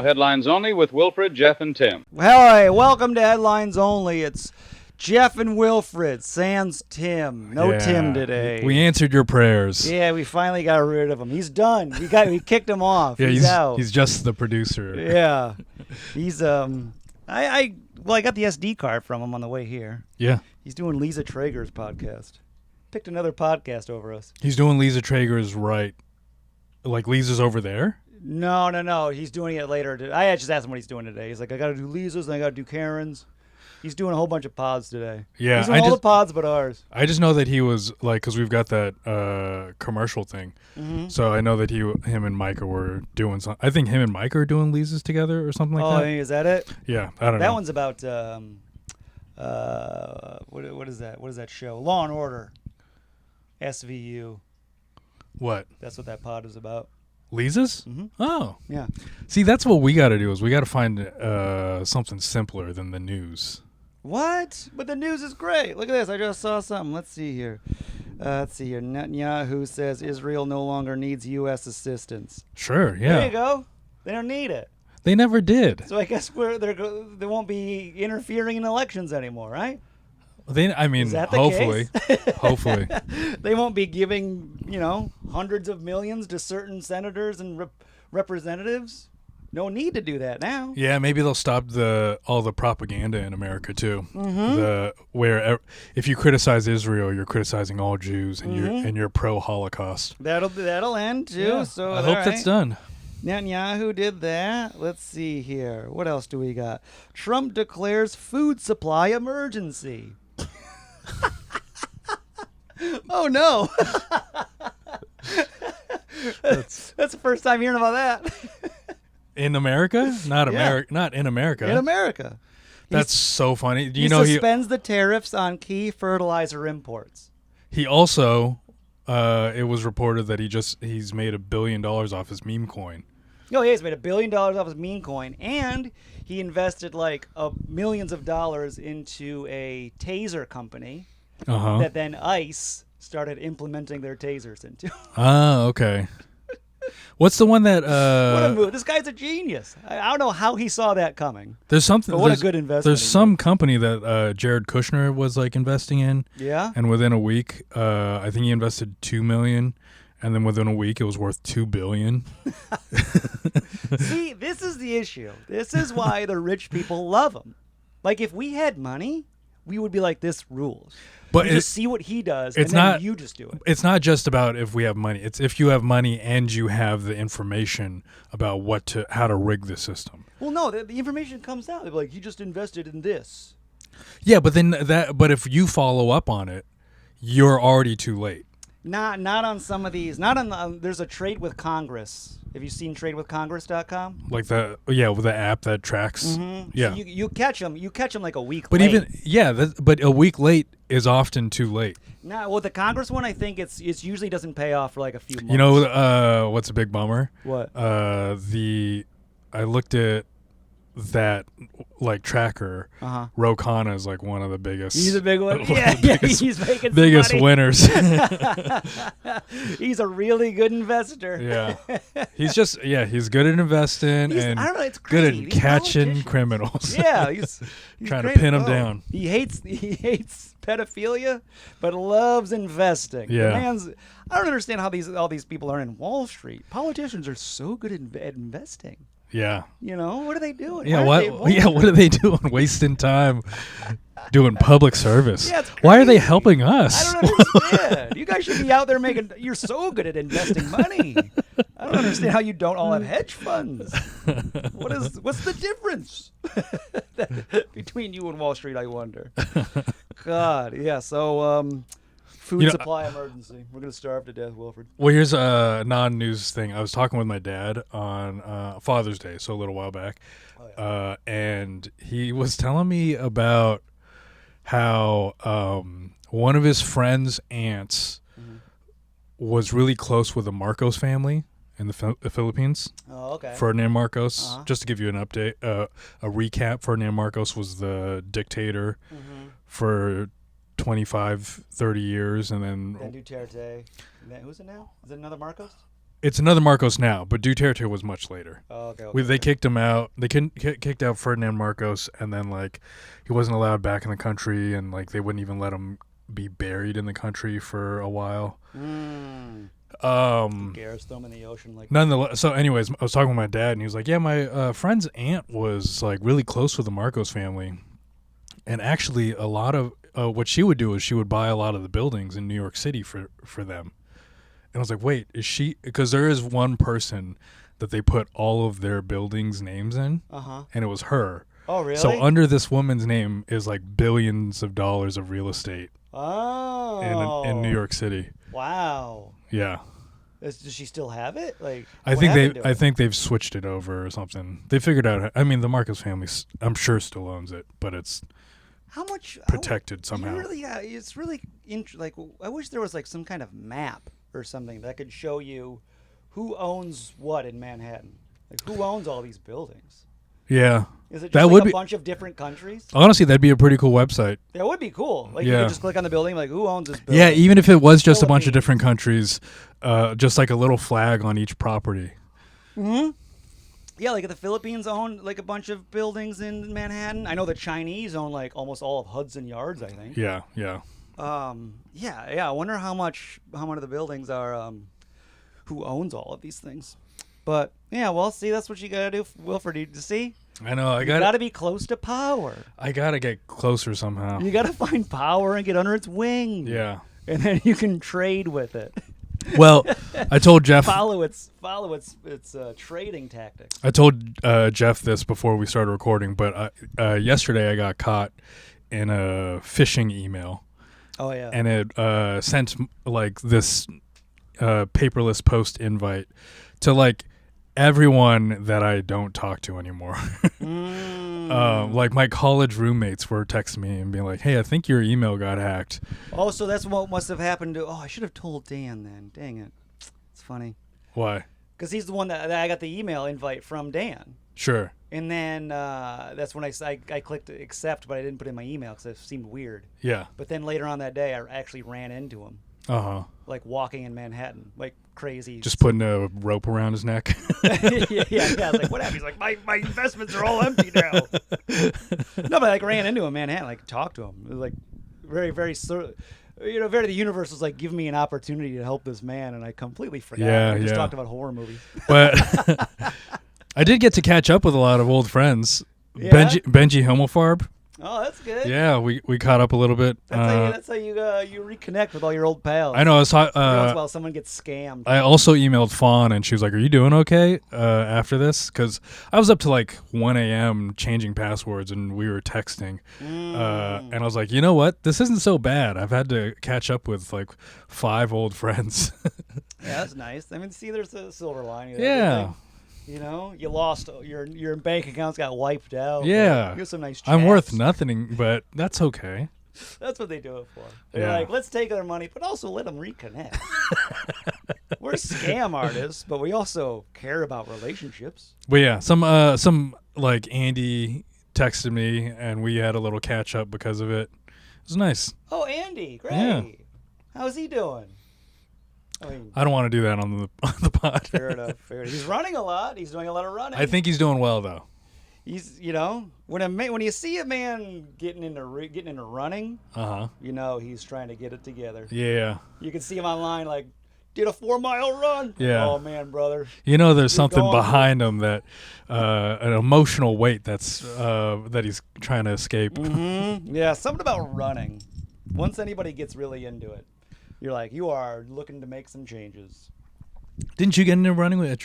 Now, Headlines Only with Wilfred, Jeff, and Tim. Hey, welcome to Headlines Only. It's Jeff and Wilfred, sans Tim. No Tim today. We answered your prayers. Yeah, we finally got rid of him. He's done. We kicked him off. Yeah, he's out. He's just the producer. Yeah. He's I got the SD card from him on the way here. Yeah. He's doing Lisa Traeger's podcast. Picked another podcast over us. He's doing Lisa Traeger's right. Like Lisa's over there? No. He's doing it later. I just asked him what he's doing today. He's like, I got to do Lisa's and I got to do Karen's. He's doing a whole bunch of pods today. Yeah. He's doing all the pods but ours. I just know that he was, like, because we've got that commercial thing. Mm-hmm. So I know that him and Micah were doing something. I think him and Micah are doing Lisa's together or something like that. Oh, is that it? Yeah. I don't know. That one's about, what is that? What is that show? Law and Order. SVU. What? That's what that pod is about. Lisa's? Mm-hmm. Oh. Yeah. See, that's what we got to do is we got to find something simpler than the news. What? But the news is great. Look at this. I just saw something. Let's see here. Netanyahu says Israel no longer needs U.S. assistance. Sure, yeah. There you go. They don't need it. They never did. So I guess they won't be interfering in elections anymore, right? Is that the hopefully. Case? Hopefully. They won't be giving, hundreds of millions to certain senators and representatives. No need to do that now. Yeah, maybe they'll stop all the propaganda in America too. Mm-hmm. Where if you criticize Israel, you're criticizing all Jews, and you're pro-Holocaust. That'll end too. Yeah, So I hope that's done. Netanyahu did that. Let's see here. What else do we got? Trump declares food supply emergency. Oh no. That's the first time hearing about that. In America? Not America. Not in America. In America. That's so funny. He suspends the tariffs on key fertilizer imports. He also it was reported that he's made $1 billion off his meme coin. Oh, yeah, he's made $1 billion off his meme coin, and he invested millions of dollars into a taser company that then ICE started implementing their tasers into. Oh, okay. What's the one that? What a move! This guy's a genius. I don't know how he saw that coming. There's something. But what a good investment. There's some company that Jared Kushner was investing in. Yeah. And within a week, I think he invested $2 million. And then within a week, it was worth $2 billion. See, this is the issue. This is why the rich people love him. Like, if we had money, we would be like, this rules. But you just see what he does, and then you just do it. It's not just about if we have money. It's if you have money and you have the information about how to rig the system. Well, no, the information comes out. They're like, you just invested in this. Yeah, but but if you follow up on it, you're already too late. Not on some of these. Not on there's a Trade with Congress. Have you seen TradeWithCongress.com? Like with the app that tracks. Mm-hmm. Yeah. So you catch them. You catch them like a week. But late. but a week late is often too late. Well, the Congress one, I think it's usually doesn't pay off for like a few months. You know, what's a big bummer? What? I looked at that tracker. Ro Khanna is one of the biggest. He's a big one. Yeah, he's making biggest money. winners. He's a really good investor. Yeah, he's good at investing and I don't know, it's crazy. good at catching criminals. Yeah, he's trying to pin them down. He hates pedophilia, but loves investing. Yeah, I don't understand how all these people are in Wall Street. Politicians are so good at investing. Yeah. What are they doing? Yeah, what are they doing? Wasting time doing public service. Yeah, it's crazy. Why are they helping us? I don't understand. You guys should be out there you're so good at investing money. I don't understand how you don't all have hedge funds. What's the difference between you and Wall Street, I wonder? God, yeah. So food supply emergency. We're going to starve to death, Wilfred. Well, here's a non-news thing. I was talking with my dad on Father's Day, so a little while back. Oh, yeah. And he was telling me about how one of his friend's aunts was really close with the Marcos family in the Philippines. Oh, okay. Ferdinand Marcos. Just to give you an update, a recap, Ferdinand Marcos was the dictator for 25, 30 years, and then Duterte. Who's it now? Is it another Marcos? it's another Marcos now, but Duterte was much later. Oh, okay. They kicked him out. They kicked out Ferdinand Marcos, and then like he wasn't allowed back in the country, and like they wouldn't even let him be buried in the country for a while. Who cares? Throw him in the ocean. Like Nonetheless, so anyways, I was talking with my dad, and he was like, "Yeah, my friend's aunt was like really close with the Marcos family, and actually a lot of what she would do is she would buy a lot of the buildings in New York City for them." And I was like, "Wait, is she?" Because there is one person that they put all of their buildings' names in, and it was her. Oh, really? So under this woman's name is like billions of dollars of real estate. Oh. In New York City. Wow. Yeah. Does she still have it? Like, I think they've switched it over or something. They figured out. I mean, the Marcos family, I'm sure, still owns it, but it's how much protected somehow. It's really like I wish there was like some kind of map or something that could show you who owns what in Manhattan. Like who owns all these buildings? Yeah. Is it just that like would a be, bunch of different countries? Honestly, that'd be a pretty cool website. That would be cool. Like you Yeah. could just click on the building, like who owns this building? Yeah, even if it was just a bunch of Philippines. different countries, just like a little flag on each property. Mm-hmm. Yeah, like the Philippines own like a bunch of buildings in Manhattan. I know the Chinese own like almost all of Hudson Yards, I think. Yeah, yeah. Yeah. I wonder how much of the buildings are who owns all of these things. But yeah, well, see, that's what you gotta do, Wilfred. You see, I know. you gotta be close to power. I gotta get closer somehow. You gotta find power and get under its wing. Yeah. And then you can trade with it. Well, I told Jeff. follow its trading tactics. I told Jeff this before we started recording, but yesterday I got caught in a phishing email. Oh yeah. And it sent like this paperless post invite to like everyone that I don't talk to anymore. Like my college roommates were texting me and being like, "Hey, I think your email got hacked." Oh, so that's what must have happened to. Oh, I should have told Dan then. Dang it. It's funny. Why? Because he's the one that I got the email invite from Dan. Sure. And then that's when I clicked accept, but I didn't put in my email because it seemed weird. Yeah. But then later on that day, I actually ran into him. Like walking in Manhattan, like crazy. Just putting a rope around his neck. yeah. I was like, what happened? He's like, my investments are all empty now. No, but I like ran into him in Manhattan, like talked to him. It was like very, very the universe was like giving me an opportunity to help this man, and I completely forgot. Yeah, I just yeah. talked about horror movies. But I did get to catch up with a lot of old friends. Yeah? Benji Himmelfarb. Oh, that's good. Yeah, we caught up a little bit. That's how you reconnect with all your old pals. I know. I was Every once in a while, someone gets scammed. I also emailed Fawn, and she was like, "Are you doing okay after this?" Because I was up to like 1 a.m. changing passwords, and we were texting. And I was like, you know what? This isn't so bad. I've had to catch up with like 5 old friends. Yeah, that's nice. I mean, see, there's a silver lining. To Yeah. everything. You know, you lost your bank accounts got wiped out. Yeah. You have some nice. I'm worth chats. nothing, but that's okay. That's what they do it for. They're Yeah. like, let's take their money, but also let them reconnect. We're scam artists, but we also care about relationships. But yeah, some like Andy texted me, and we had a little catch up because of it. It was nice. Oh, Andy, great. Yeah. How's he doing? I mean, I don't want to do that on the pod. fair enough. He's running a lot. He's doing a lot of running. I think he's doing well though. He's, when you see a man getting into running, he's trying to get it together. Yeah. You can see him online, like, did a 4-mile run. Yeah. Oh man, brother. There's something going behind him that an emotional weight that's that he's trying to escape. Mm-hmm. Yeah, something about running. Once anybody gets really into it, you're like, you are looking to make some changes. Didn't you get into running with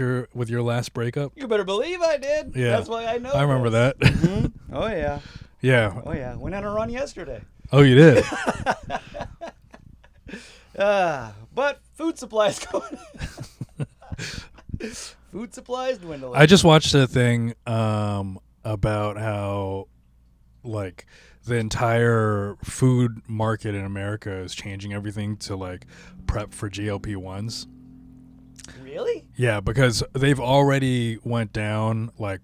your last breakup? You better believe I did. Yeah. That's why I know. I remember that. Mm-hmm. Oh yeah. Yeah. Oh yeah. Went on a run yesterday. Oh, you did? But food supplies going. Food supplies dwindling. I just watched a thing about how like the entire food market in America is changing everything to like prep for GLP-1s. Really? Yeah, because they've already went down like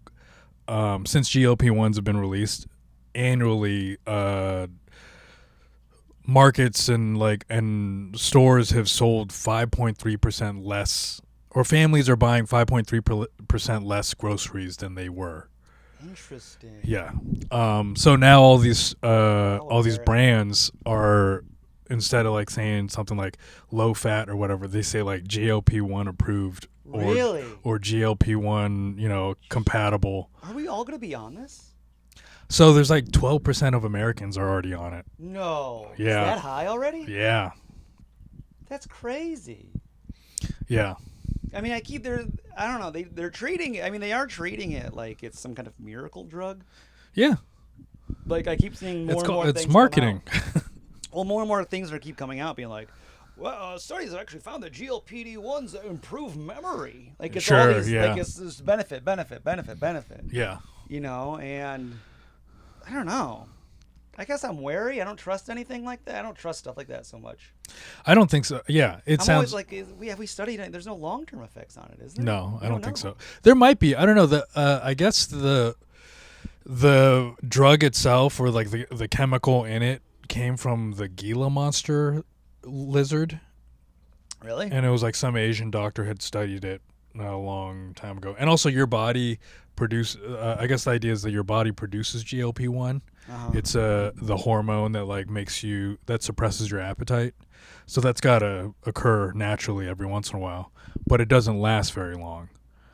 since GLP-1s have been released annually. Markets and stores have sold 5.3% less or families are buying 5.3% less groceries than they were. Interesting. Yeah. So now all these Embarrassing. brands are, instead of like saying something like low fat or whatever, they say like GLP-1 approved Really? or GLP-1, compatible. Are we all going to be on this? So there's like 12% of Americans are already on it. No. Yeah. Is that high already? Yeah. That's crazy. Yeah. I mean, I don't know. They're treating it. I mean, they are treating it like it's some kind of miracle drug. Yeah. Like I keep seeing more and more things. It's marketing. come out. Well, more and more things are keep coming out, being like, well, studies have actually found that GLP-1s improve memory. Like it's all these, like it's this benefit. Yeah. And I don't know. I guess I'm wary. I don't trust anything like that. I don't trust stuff like that so much. I don't think so. Yeah, I'm always like, have we studied it? There's no long-term effects on it, is there? No, I don't think so. There might be. I don't know. I guess the drug itself, or like the chemical in it, came from the Gila monster lizard. Really? And it was like some Asian doctor had studied it a long time ago. And also your body I guess the idea is that your body produces GLP-1. Uh-huh. It's the hormone that like that suppresses your appetite. So that's got to occur naturally every once in a while, but it doesn't last very long.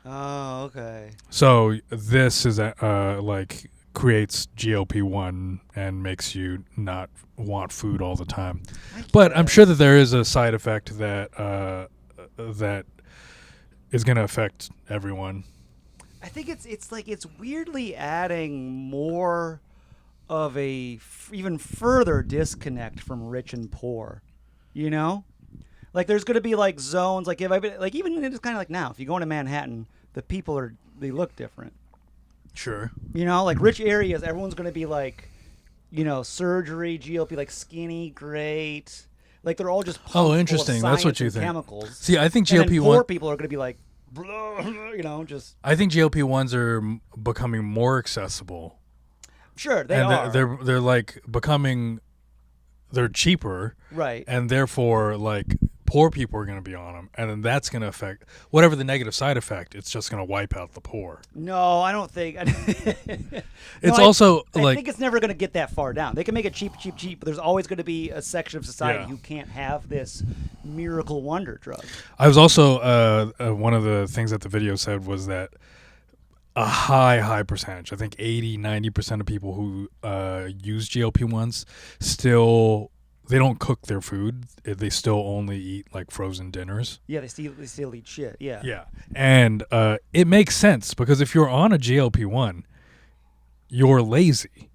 Oh, okay. So this is like creates GLP-1 and makes you not want food all the time. But I'm sure that there is a side effect that is going to affect everyone. I think it's like it's weirdly adding more of a even further disconnect from rich and poor. Like there's going to be like zones like even it's kind of like now if you go into Manhattan, the people they look different. Sure. Like rich areas, everyone's going to be like, surgery, GLP, like skinny, great. Like they're all just pumped interesting. Full of That's what science you and think. Chemicals. See, I think And then GLP-1. poor people are going to be like, just. I think GLP-1s are becoming more accessible. Sure, they and are. They're like becoming. They're cheaper. Right. And therefore, like poor people are going to be on them, and then that's going to affect whatever the negative side effect. It's just going to wipe out the poor. No, I don't think. It's also I think it's never going to get that far down. They can make it cheap, but there's always going to be a section of society who can't have this miracle wonder drug. I was also one of the things that the video said was that a high percentage, I think 80-90% of people who use GLP-1s still. They don't cook their food. They still only eat like frozen dinners. Yeah, they still eat shit. Yeah. Yeah, and it makes sense because if you're on a GLP-1, you're lazy,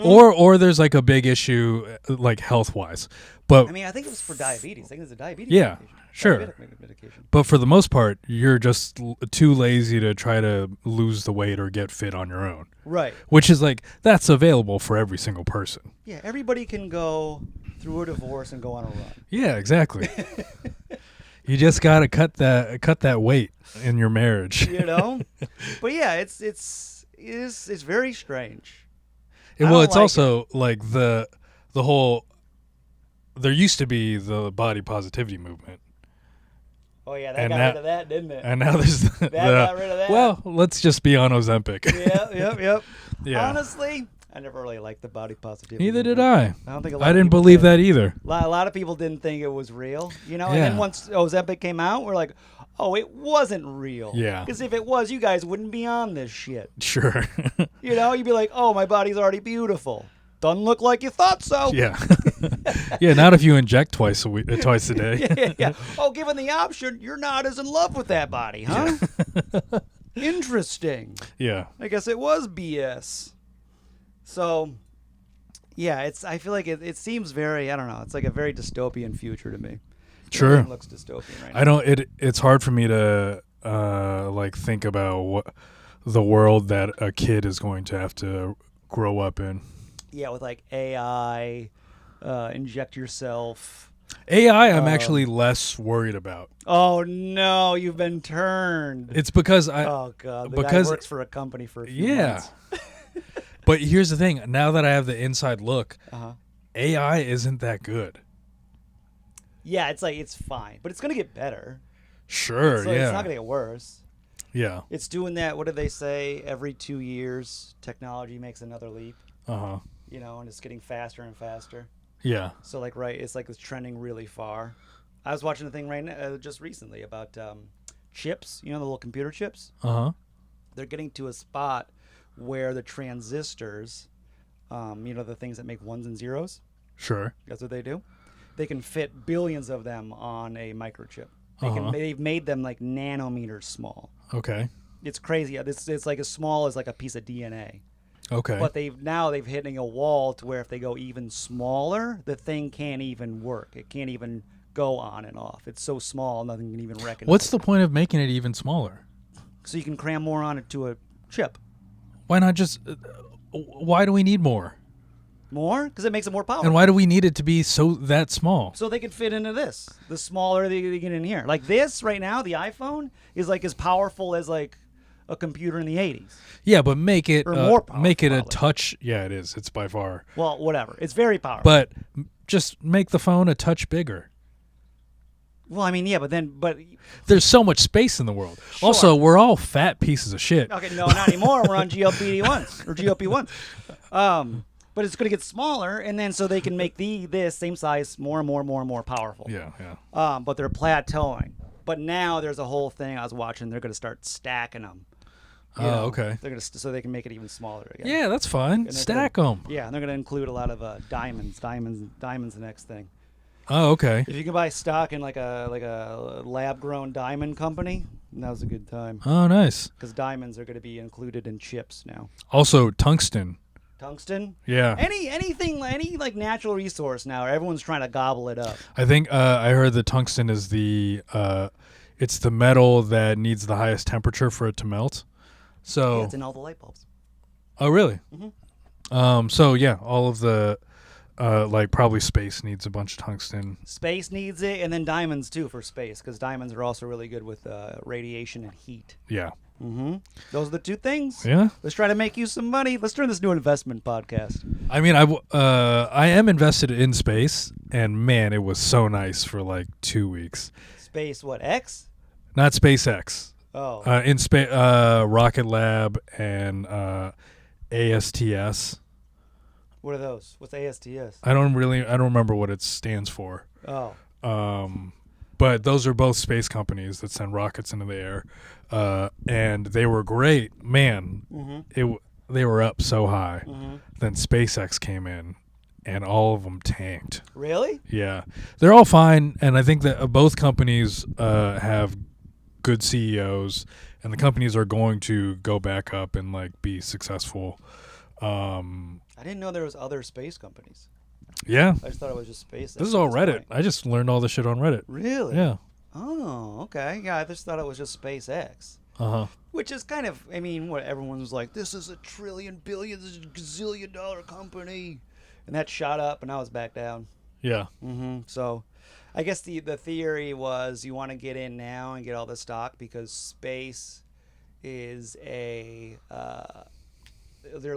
or there's like a big issue like health wise. But I mean, I think it was for diabetes. I think it's a diabetes. Yeah, medication. sure. Diabetic medication. But for the most part, you're just too lazy to try to lose the weight or get fit on your own. Right. Which is like, that's available for every single person. Yeah, everybody can go through a divorce and go on a run. Yeah, exactly. You just got to cut that weight in your marriage. But yeah, it's very strange. It's also like the whole. There used to be the body positivity movement. Oh yeah, that got rid of that, didn't it? And now there's that got rid of that. Well, let's just be on Ozempic. Yep. Yeah. Honestly, I never really liked the body positivity. Neither movement. did I. I don't think I didn't believe that either. A lot of people didn't think it was real, And Yeah. then once Ozempic came out, we're like, oh, it wasn't real. Yeah. Because if it was, you guys wouldn't be on this shit. Sure. You'd be like, oh, my body's already beautiful. Doesn't look like you thought so. Yeah. Yeah, not if you inject twice a day. Yeah. Oh, given the option, you're not as in love with that body, huh? Yeah. Interesting. Yeah. I guess it was BS. So, yeah, I feel like it seems very, I don't know, it's like a very dystopian future to me. Sure. Everything looks dystopian right now. It's hard for me to like think about what the world that a kid is going to have to grow up in. Yeah, with like AI, inject yourself. AI, I'm actually less worried about. Oh no, you've been turned. It's because Oh god, the guy works for a company for a few months. But here's the thing: now that I have the inside look, AI isn't that good. Yeah, it's fine, but it's gonna get better. Sure. So yeah. it's not gonna get worse. Yeah. It's doing that. What do they say? Every 2 years, technology makes another leap. Uh-huh. You know, and it's getting faster and faster. Yeah. So it's like it's trending really far. I was watching a thing right now, just recently about chips. You know, the little computer chips. Uh-huh. They're getting to a spot where the transistors, you know, the things that make ones and zeros. Sure. That's what they do. They can fit billions of them on a microchip. Uh-huh. They've made them like nanometers small. Okay. It's crazy. It's like as small as like a piece of DNA. Okay. But they've hitting a wall to where if they go even smaller, the thing can't even work. It can't even go on and off. It's so small, nothing can even recognize. What's the point of making it even smaller? So you can cram more on it to a chip. Why not just? Why do we need more? More? Because it makes it more powerful. And why do we need it to be that small? So they can fit into this. The smaller they get in here. Like this right now, the iPhone is like as powerful as like a computer in the 80s. Yeah, but make it Or more powerful, make it a probably. touch. Yeah, it is. It's by far. Well, whatever. It's very powerful. But just make the phone a touch bigger. Well, I mean, yeah, but There's so much space in the world. Sure. Also, we're all fat pieces of shit. okay, no, not anymore. We're on GLP-1s or GLP-1s. But it's going to get smaller, and then so they can make this same size more and more powerful. Yeah, yeah. But they're plateauing. But now there's a whole thing I was watching. They're going to start stacking them. You know? Okay. They're going to so they can make it even smaller again. Yeah, that's fine. they're Stack them. Yeah, and they're going to include a lot of diamonds. Diamonds, the next thing. Oh, okay. If you can buy stock in like a lab-grown diamond company, now's a good time. Oh, nice. Because diamonds are going to be included in chips now. Also, tungsten. Tungsten. Yeah. Any like natural resource now. Everyone's trying to gobble it up. I think I heard that tungsten is it's the metal that needs the highest temperature for it to melt. So. Yeah, it's in all the light bulbs. Oh, really? Mm-hmm. So yeah, all of the like probably space needs a bunch of tungsten. Space needs it, and then diamonds too for space, because diamonds are also really good with radiation and heat. Yeah. Mm-hmm. Those are the two things. Yeah. Let's try to make you some money. Let's turn this into an investment podcast. I mean, I am invested in space, and man, it was so nice for like 2 weeks. Space what? X? Not SpaceX. Oh. In space, Rocket Lab and ASTS. What are those? What's ASTS? I don't remember what it stands for. Oh. But those are both space companies that send rockets into the air, and they were great. Man, Mm-hmm. They were up so high. Mm-hmm. Then SpaceX came in, and all of them tanked. Really? Yeah, they're all fine, and I think that both companies have good CEOs, and the companies are going to go back up and like be successful. I didn't know there was other space companies. Yeah, I just thought it was just SpaceX. this is all at Reddit. point. I just learned all this shit on Reddit. Really? Yeah. Oh, okay. Yeah, I just thought it was just SpaceX. Uh-huh. Which is kind of, I mean, what everyone was like, this is a trillion, billion, this is a gazillion dollar company. And that shot up, and now it's back down. Yeah. Mm-hmm. So I guess the theory was you want to get in now and get all the stock because space is they're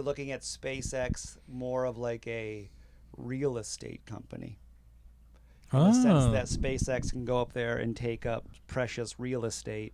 looking at SpaceX more of like a real estate company. In the sense that SpaceX can go up there and take up precious real estate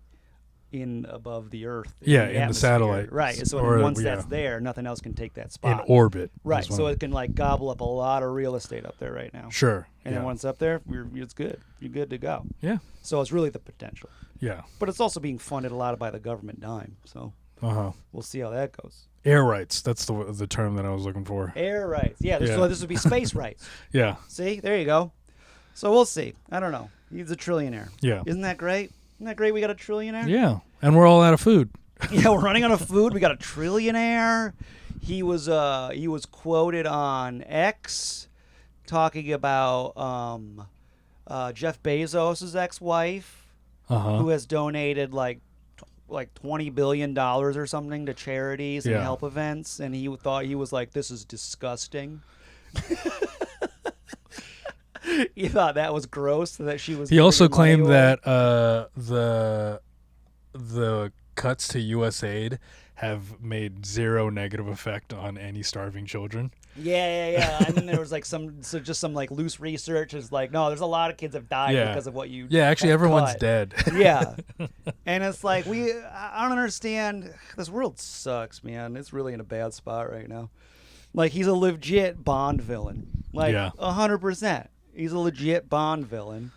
above the Earth. Yeah, in the atmosphere. satellite. Right. So Or, once yeah. that's there, nothing else can take that In spot. orbit. Right. is one. So it can like gobble up a lot of real estate up there right now. Sure. And yeah. then once up there, it's good. You're good to go. Yeah. So it's really the potential. Yeah. But it's also being funded a lot by the government dime. So Uh-huh. we'll see how that goes. Air rights. That's the term that I was looking for. Air rights. Yeah. Yeah. So this would be space rights. Yeah. See? There you go. So we'll see. I don't know. He's a trillionaire. Yeah. Isn't that great? Isn't that great we got a trillionaire? Yeah. And we're all out of food. Yeah, we're running out of food. We got a trillionaire. He was quoted on X talking about Jeff Bezos' ex-wife, Uh-huh. who has donated like $20 billion or something to charities and Yeah. help events, and he thought he was like, this is disgusting. He thought that was gross that she was. He also giving money claimed away. that the cuts to USAID have made zero negative effect on any starving children. Yeah. And then there was like some like loose research is like, no, there's a lot of kids have died Yeah. because of what you. Yeah, actually, have everyone's cut. dead. Yeah, and it's like I don't understand. This world sucks, man. It's really in a bad spot right now. Like he's a legit Bond villain, like Yeah. 100%. He's a legit Bond villain,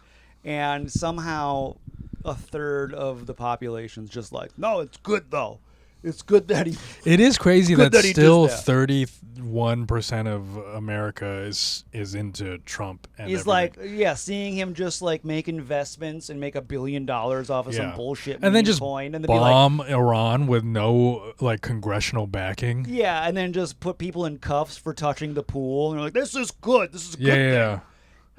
and somehow a third of the population's just like, no, it's good though. It's good that he. It is crazy Good that that he still does 31% of America is into Trump. And He's everything. like, seeing him just like make investments and make $1 billion off of some bullshit and then meme just coin, and then be like, bomb Iran with no like congressional backing. yeah, and then just put people in cuffs for touching the pool, and they're like, this is good. This is a good Yeah. thing.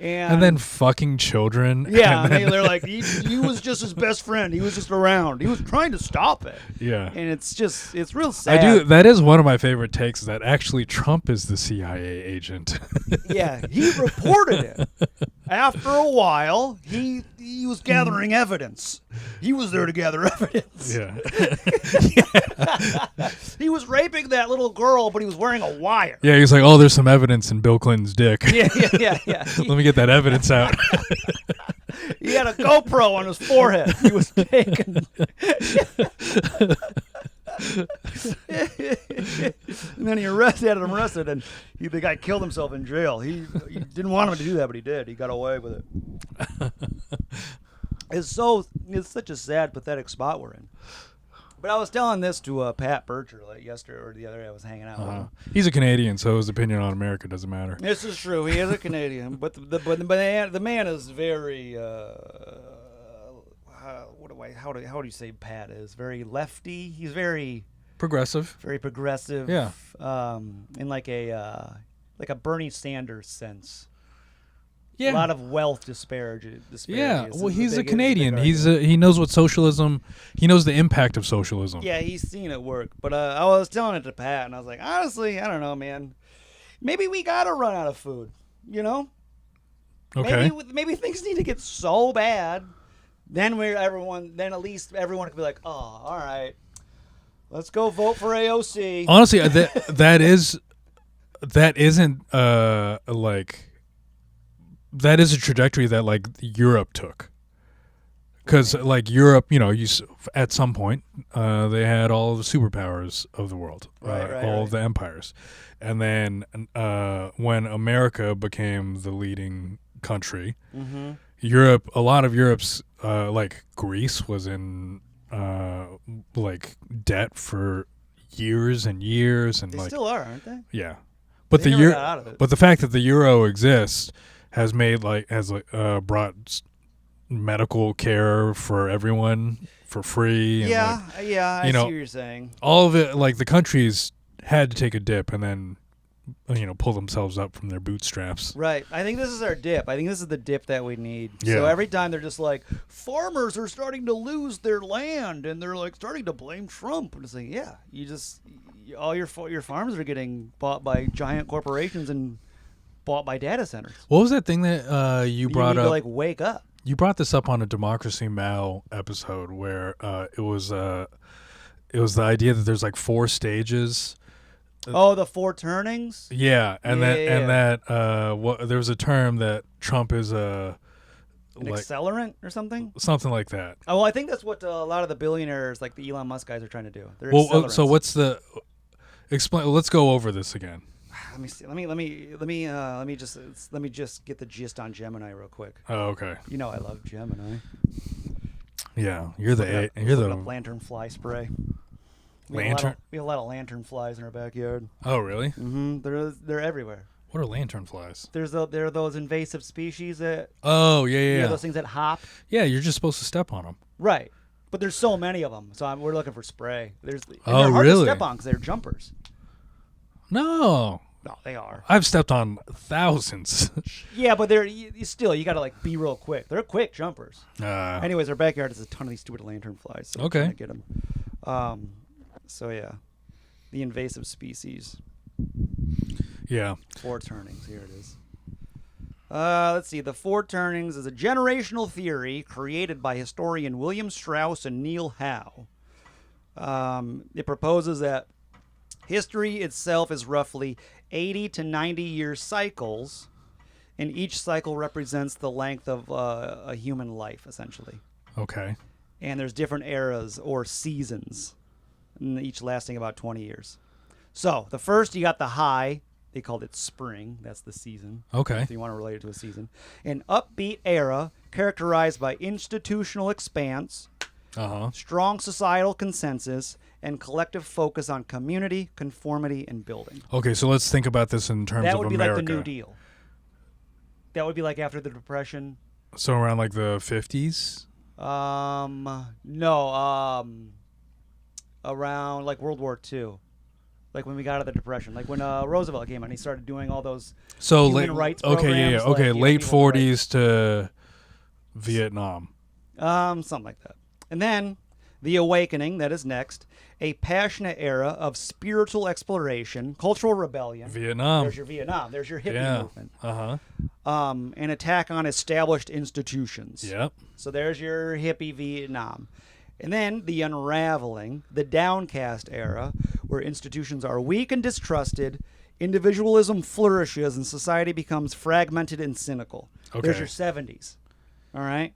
And then fucking children. Yeah, and then, they're like, he was just his best friend. He was just around. He was trying to stop it. yeah. And it's real sad. I do. That is one of my favorite takes. Is that actually Trump is the CIA agent. Yeah, he reported it. After a while, he was gathering evidence. He was there to gather evidence. yeah. He was raping that little girl, but he was wearing a wire. Yeah. He's like, oh, there's some evidence in Bill Clinton's dick. Yeah. Let me get that evidence out. He had a GoPro on his forehead. He was taking. And then he had him arrested, and the guy killed himself in jail. He didn't want him to do that, but he did. He got away with it. It's such a sad, pathetic spot we're in. But I was telling this to Pat Bircher like yesterday or the other day. I was hanging out with him. He's a Canadian, so his opinion on America doesn't matter. This is true. He is a Canadian, but the man is very. How do you say Pat is? Very lefty. He's very Progressive. progressive. Yeah. In like a Bernie Sanders sense. Yeah. A lot of wealth disparity. Yeah. is Well, the he's a big- Canadian. big He argument. knows what socialism. He knows the impact of socialism. Yeah, he's seen it work. But I was telling it to Pat, and I was like, honestly, I don't know, man. Maybe we gotta run out of food. You know? Okay. Maybe things need to get so bad. Then at least everyone can be like, oh, all right, let's go vote for AOC. Honestly, that isn't like. That is a trajectory that like Europe took, because like Europe, at some point they had all of the superpowers of the world, all of the empires, and then when America became the leading country, Europe, a lot of Europe's like Greece was in like debt for years and years, and They like still are, aren't they? yeah, but They the never got out of it. but the fact that the euro exists has made brought medical care for everyone for free. And I see what you're saying. all of it. Like the countries had to take a dip and then pull themselves up from their bootstraps. Right. I think this is our dip. I think this is the dip that we need. Yeah. So every time they're just like, farmers are starting to lose their land, and they're like starting to blame Trump. And it's like, yeah, all your farms are getting bought by giant corporations and bought by data centers. What was that thing that you brought need up? to like wake up. You brought this up on a Democracy Now! Episode where it was the idea that there's like 4 stages. Oh, the 4 turnings? Yeah, and Yeah. there was a term that Trump is An accelerant or something? something like that. Oh, well, I think that's what a lot of the billionaires, like the Elon Musk guys, are trying to do. They're Well, accelerants. so what's the explain? Let's go over this again. Let me see. Let me just get the gist on Gemini real quick. Oh, okay. You know I love Gemini. Yeah, you're the lantern fly spray. Lantern? We have a lot of lantern flies in our backyard. Oh, really? Mm-hmm. They're everywhere. What are lantern flies? There are those invasive species that Oh, yeah. those things that hop. Yeah, you're just supposed to step on them. Right. But there's so many of them, so we're looking for spray. And Oh, they're hard really? to step on because they're jumpers. No, They are. I've stepped on thousands. Yeah, but you gotta like be real quick. They're quick jumpers. Uh, Anyways, our backyard has a ton of these stupid lantern flies. So Okay. we're trying to get them. So yeah, the invasive species. yeah. 4 turnings. Here it is. Let's see. The 4 turnings is a generational theory created by historian William Strauss and Neil Howe. It proposes that history itself is roughly 80 to 90 year cycles, and each cycle represents the length of a human life, essentially. Okay. And there's different eras or seasons, and each lasting about 20 years. So the first, you got the high. They called it spring. That's the season. Okay. If you want to relate it to a season. An upbeat era characterized by institutional expanse, strong societal consensus, and collective focus on community, conformity, and building. Okay, so let's think about this in terms That of would be America. like the New Deal. That would be like after the Depression. So around like the 50s? No. Around like World War II. Like when we got out of the Depression, like when Roosevelt came out and he started doing all those human rights programs. Okay, yeah. Okay, like, late people 40s to Vietnam. Something like that. And then the Awakening, that is next, a passionate era of spiritual exploration, cultural rebellion. Vietnam. There's your Vietnam. There's your hippie movement. An attack on established institutions. Yep. So there's your hippie Vietnam. And then the unraveling, the downcast era, where institutions are weak and distrusted, individualism flourishes, and society becomes fragmented and cynical. Okay. There's your 70s. All right?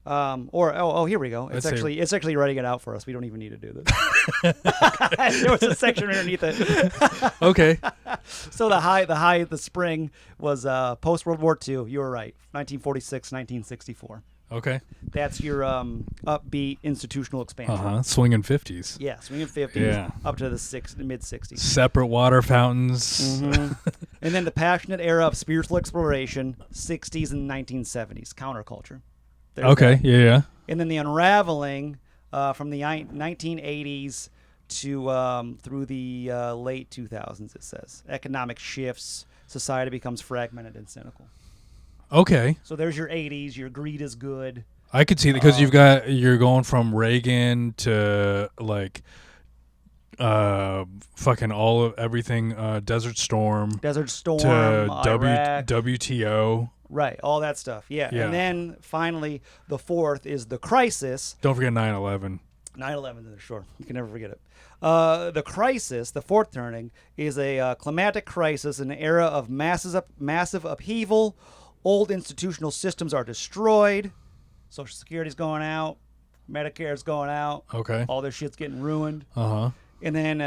Here we go. It's actually writing it out for us. We don't even need to do this. There was a section underneath it. Okay. So the spring was post World War II. You were right. 1946, 1964. Okay. That's your upbeat institutional expansion. Swinging 50s. Yeah, swinging 50s Yeah. up to the mid 60s. Separate water fountains. And then the passionate era of spiritual exploration, 60s and 1970s, counterculture. There's Okay. that. Yeah. And then the unraveling from the 1980s to through the late 2000s, it says. Economic shifts, society becomes fragmented and cynical. Okay. So there's your 80s, your greed is good. I could see that because you're going from Reagan to like fucking all of everything Desert Storm to Iraq. Iraq. WTO. Right, all that stuff. Yeah. And then finally the fourth is the crisis. Don't forget 9/11. 9/11, sure. You can never forget it. The crisis, the fourth turning, is a climatic crisis, an era of massive upheaval. Old institutional systems are destroyed. Social Security's going out. Medicare's going out. Okay. All their shit's getting ruined. And then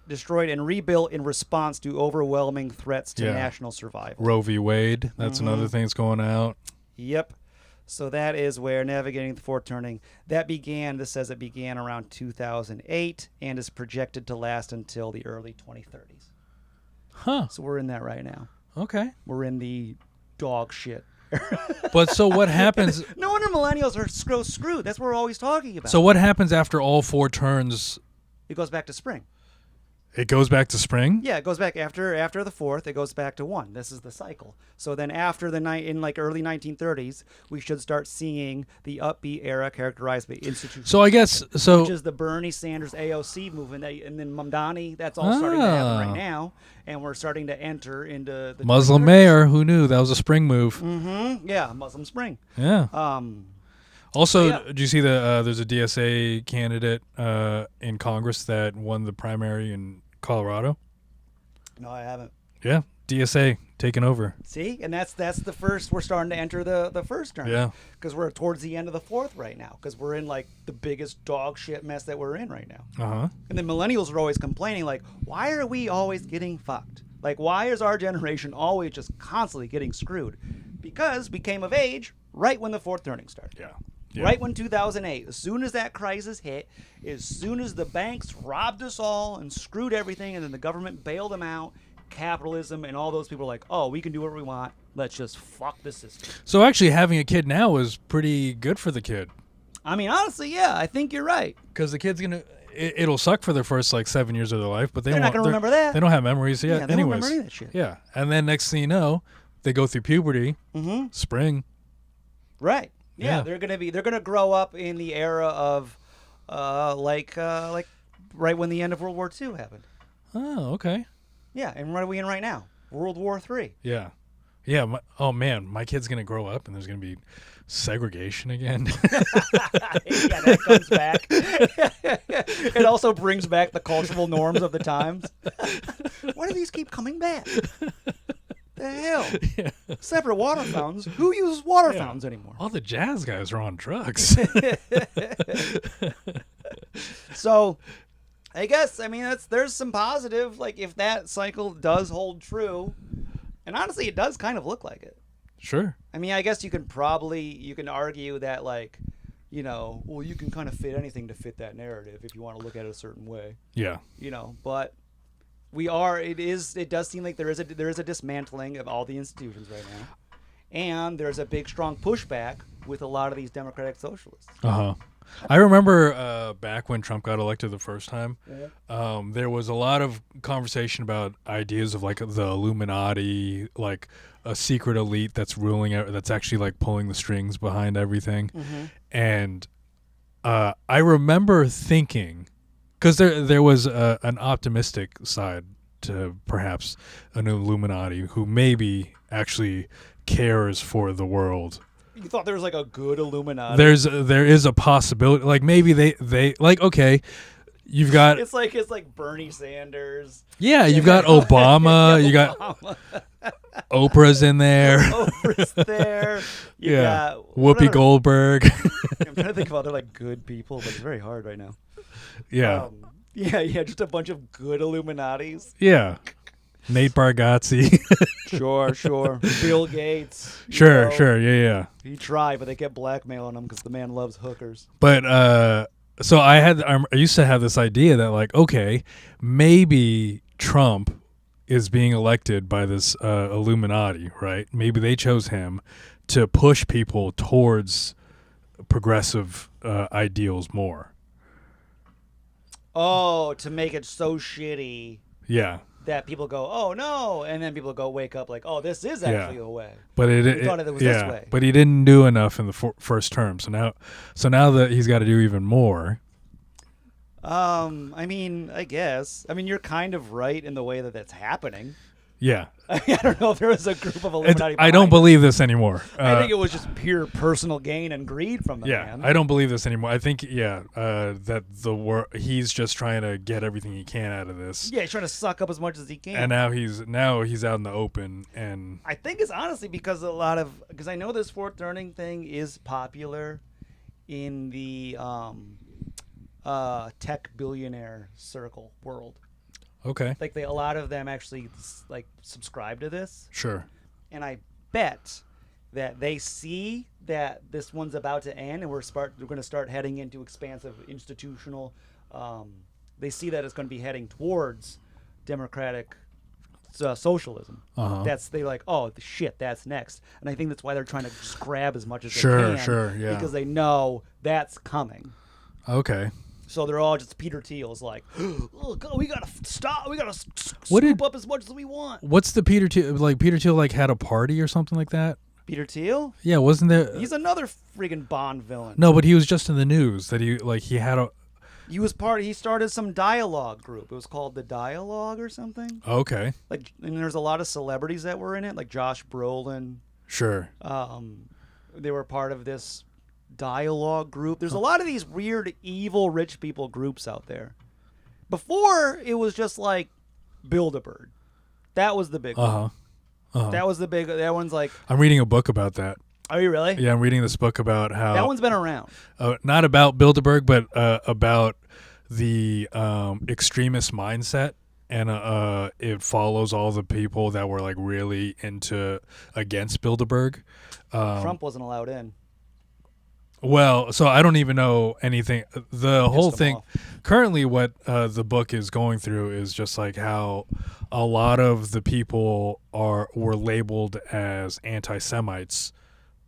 destroyed and rebuilt in response to overwhelming threats to national survival. Roe v. Wade. That's another thing that's going out. Yep. So that is where navigating the fourth turning. This says it began around 2008 and is projected to last until the early 2030s. Huh. So we're in that right now. Okay. We're in the dog shit. But so what happens? No wonder millennials are screwed. That's what we're always talking about. So what happens after all four turns? It goes back to spring. It goes back to spring? Yeah, it goes back after the fourth. It goes back to one. This is the cycle. So then after in like early 1930s, we should start seeing the upbeat era characterized by institutions. So I guess which is the Bernie Sanders AOC movement, and then Mamdani. That's all starting to happen right now, and we're starting to enter into the Muslim 2030s. mayor. Who knew that was a spring move? Yeah, Muslim Spring. Yeah. Also, did you see there's a DSA candidate in Congress that won the primary in Colorado? No, I haven't. Yeah, DSA taking over. See, and that's the first. We're starting to enter the first term. Yeah. Because we're towards the end of the fourth right now. Because we're in like the biggest dog shit mess that we're in right now. And the millennials are always complaining like, why are we always getting fucked? Like, why is our generation always just constantly getting screwed? Because we came of age right when the fourth turning started. Yeah. Right when 2008, as soon as that crisis hit, as soon as the banks robbed us all and screwed everything, and then the government bailed them out, capitalism and all those people are like, oh, we can do what we want. Let's just fuck the system. So actually having a kid now is pretty good for the kid. I mean, honestly, yeah, I think you're right. Because the kid's going to... It'll suck for their first like 7 years of their life, but they're not going to remember that. They don't have memories yet. Yeah, they anyways. don't remember any of that shit. Yeah, and then next thing you know, they go through puberty, spring. Right. Yeah. They're gonna grow up in the era of, like right when the end of World War II happened. Oh, okay. Yeah, and what are we in right now? World War III. Yeah. Yeah. My kid's gonna grow up and there's gonna be segregation again. Yeah, that comes back. It also brings back the cultural norms of the times. Why do these keep coming back? The hell? Yeah. Separate water fountains. Who uses water fountains anymore? All the jazz guys are on drugs. So, I guess there's some positive. Like if that cycle does hold true, and honestly, it does kind of look like it. Sure. I mean, I guess you can argue that like, well, you can kind of fit anything to fit that narrative if you want to look at it a certain way. Yeah. But it does seem like there is a dismantling of all the institutions right now, and there's a big strong pushback with a lot of these democratic socialists. I remember back when Trump got elected the first time, there was a lot of conversation about ideas of like the Illuminati, like a secret elite that's ruling out, that's actually like pulling the strings behind everything. And I remember thinking, because there was an optimistic side to perhaps an Illuminati who maybe actually cares for the world. You thought there was like a good Illuminati? There is a possibility, like maybe they like, okay, you've got it's like Bernie Sanders. Yeah, you've got Obama, you got Oprah's in there. Oprah's there. You got Whoopi Goldberg. I'm trying to think of other like good people, but it's very hard right now. Yeah. Just a bunch of good Illuminatis. Yeah. Nate Bargatze. Sure. Bill Gates. Sure. Yeah. He tried, but they kept blackmailing him because the man loves hookers. But so I used to have this idea that like, okay, maybe Trump is being elected by this Illuminati, right? Maybe they chose him to push people towards progressive ideals more. Oh, to make it so shitty. Yeah. That people go, oh no, and then people go wake up like, oh, this is actually a way. But we thought it was this way. But he didn't do enough in the first term. So now that he's got to do even more. I guess. You're kind of right in the way that that's happening. Yeah. I don't know if there was a group of Illuminati. I don't believe this anymore. I think it was just pure personal gain and greed from the man. I don't believe this anymore. I think, that he's just trying to get everything he can out of this. Yeah, he's trying to suck up as much as he can. And now he's out in the open. And I think it's honestly because because I know this fourth turning thing is popular in the tech billionaire circle world. Okay. Like a lot of them actually like subscribe to this. Sure. And I bet that they see that this one's about to end, and we're going to start heading into expansive institutional. They see that it's going to be heading towards democratic socialism. They like, oh shit, that's next, and I think that's why they're trying to just grab as much as they can. Sure, yeah. Because they know that's coming. Okay. So they're all just Peter Thiel's like, oh, God, we gotta stop. We gotta scoop up as much as we want. What's the Peter Thiel? Like Peter Thiel like had a party or something like that? Peter Thiel? Yeah, wasn't there? He's another friggin' Bond villain. No, but he was just in the news that he had a. He started some dialogue group. It was called the Dialogue or something. Okay. And there's a lot of celebrities that were in it, like Josh Brolin. Sure. They were part of this dialogue group. There's a lot of these weird, evil, rich people groups out there. Before, it was just like Bilderberg. That was the big one. That was the big. That one's like. I'm reading a book about that. Are you really? Yeah, I'm reading this book about how that one's been around. Not about Bilderberg, but about the extremist mindset, and it follows all the people that were like really against Bilderberg. Trump wasn't allowed in. Well, so I don't even know anything. The whole thing, currently what the book is going through is just like how a lot of the people were labeled as anti-Semites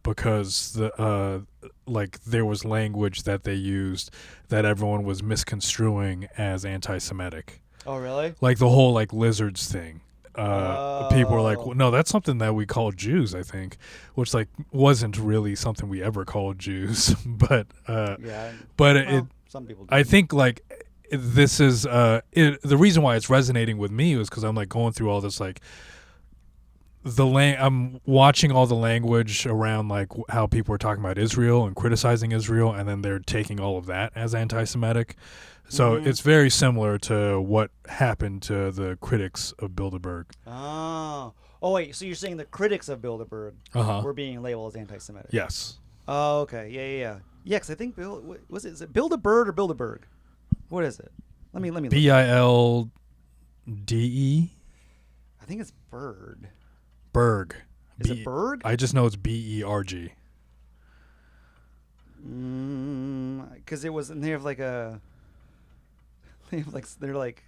because there was language that they used that everyone was misconstruing as anti-Semitic. Oh, really? Like the whole like lizards thing. People were like, well, no, that's something that we call Jews, I think, which like wasn't really something we ever called Jews, but some people do. I think like this is the reason why it's resonating with me is because I'm like going through all this like I'm watching all the language around like how people are talking about Israel and criticizing Israel, and then they're taking all of that as anti-Semitic. So it's very similar to what happened to the critics of Bilderberg. Oh, wait. So you're saying the critics of Bilderberg were being labeled as anti-Semitic? Yes. Oh, okay. Yeah. Yeah, because I think is it Bilderberg or Bilderberg? What is it? Let me. Look. Bilde. I think it's Bird. Berg. Is it Berg? I just know it's Berg. Because it was, and they have like a. They're like.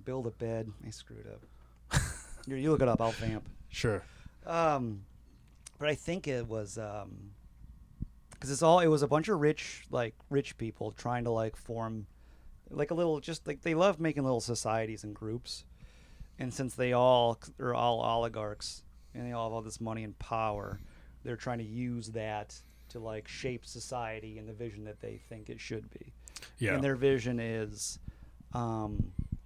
Build a bed. I screwed up. You look it up. I'll vamp. Sure. But I think it was because it was a bunch of rich people trying to like form like a little, just like they love making little societies and groups, and since they're all oligarchs and they all have all this money and power, they're trying to use that to like shape society in the vision that they think it should be. Yeah. And their vision is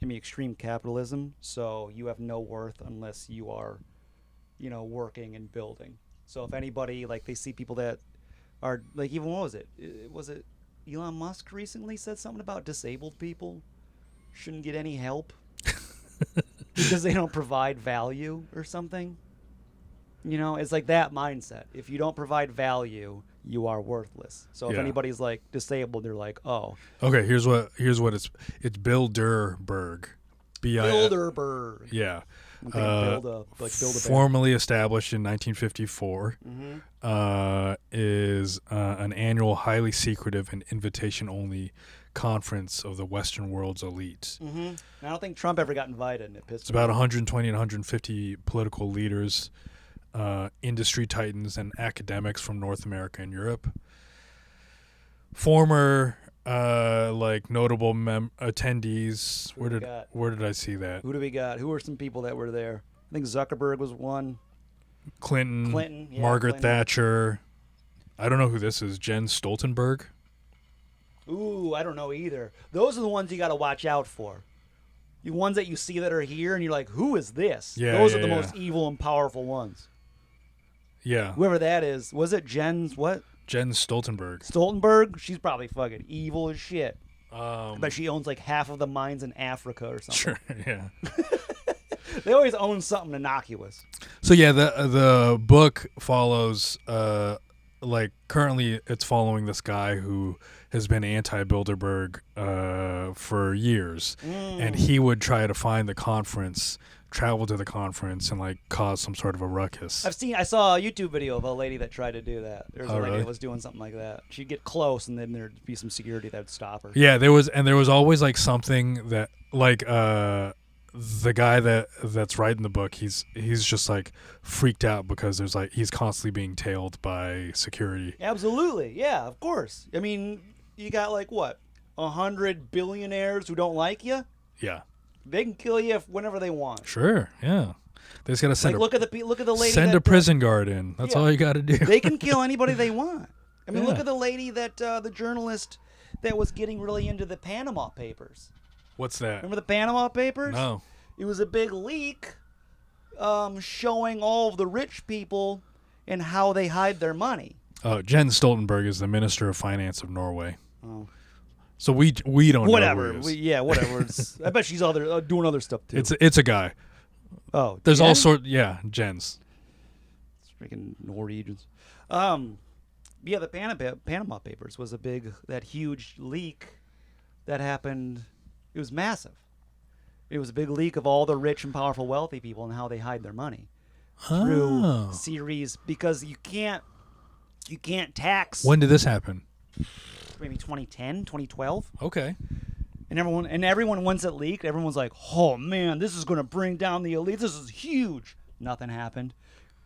extreme capitalism, so you have no worth unless you are working and building. So if anybody, like, they see people that are like, even what was it Elon Musk recently said something about disabled people shouldn't get any help because they don't provide value or something. It's like that mindset. If you don't provide value, you are worthless. So if anybody's like disabled, they're like, oh. Okay, here's what it's Bilderberg. Bilderberg. Yeah. Build a formally established in 1954, is an annual, highly secretive and invitation-only conference of the Western world's elite. I don't think Trump ever got invited, and it pissed It's about 120 and 150 political leaders, industry titans, and academics from North America and Europe. Former notable attendees. Where did I see that? Who do we got? Who are some people that were there? I think Zuckerberg was one. Clinton, Margaret Thatcher. I don't know who this is. Jen Stoltenberg. Ooh, I don't know either. Those are the ones you got to watch out for. The ones that you see that are here, and you're like, who is this? Those are the most evil and powerful ones. Yeah. Whoever that is. Was it Jen's what? Jen Stoltenberg. Stoltenberg? She's probably fucking evil as shit. I bet she owns like half of the mines in Africa or something. Sure, yeah. They always own something innocuous. So yeah, the book follows currently it's following this guy who has been anti-Bilderberg for years, and he would try to find the conference, travel to the conference, and like cause some sort of a ruckus. I saw a YouTube video of a lady that tried to do that. There was a lady that was doing something like that. She'd get close, and then there'd be some security that would stop her. Yeah, there was always like something that like the guy that's writing the book, he's just like freaked out because there's like he's constantly being tailed by security. Absolutely, yeah, of course. I mean, you got like what, 100 billionaires who don't like you? Yeah. They can kill you whenever they want. Sure, yeah. They just gotta send look at the lady. Send a prison guard in. That's all you gotta do. They can kill anybody they want. I mean, look at the lady that the journalist that was getting really into the Panama Papers. What's that? Remember the Panama Papers? No. It was a big leak showing all of the rich people and how they hide their money. Jen Stoltenberg is the Minister of Finance of Norway. Oh. So we don't whatever. know who he Yeah, whatever. I bet she's doing other stuff too. It's a guy. Oh, there's Jen? all sort. Yeah, Jens. It's freaking Norwegians. Yeah, the Panama Papers was that huge leak that happened. It was massive. It was a big leak of all the rich and powerful, wealthy people and how they hide their money through series, because you can't tax. When did this happen? Maybe 2010, 2012. Okay. And everyone once it leaked, everyone's like, "Oh man, this is going to bring down the elite. This is huge." Nothing happened.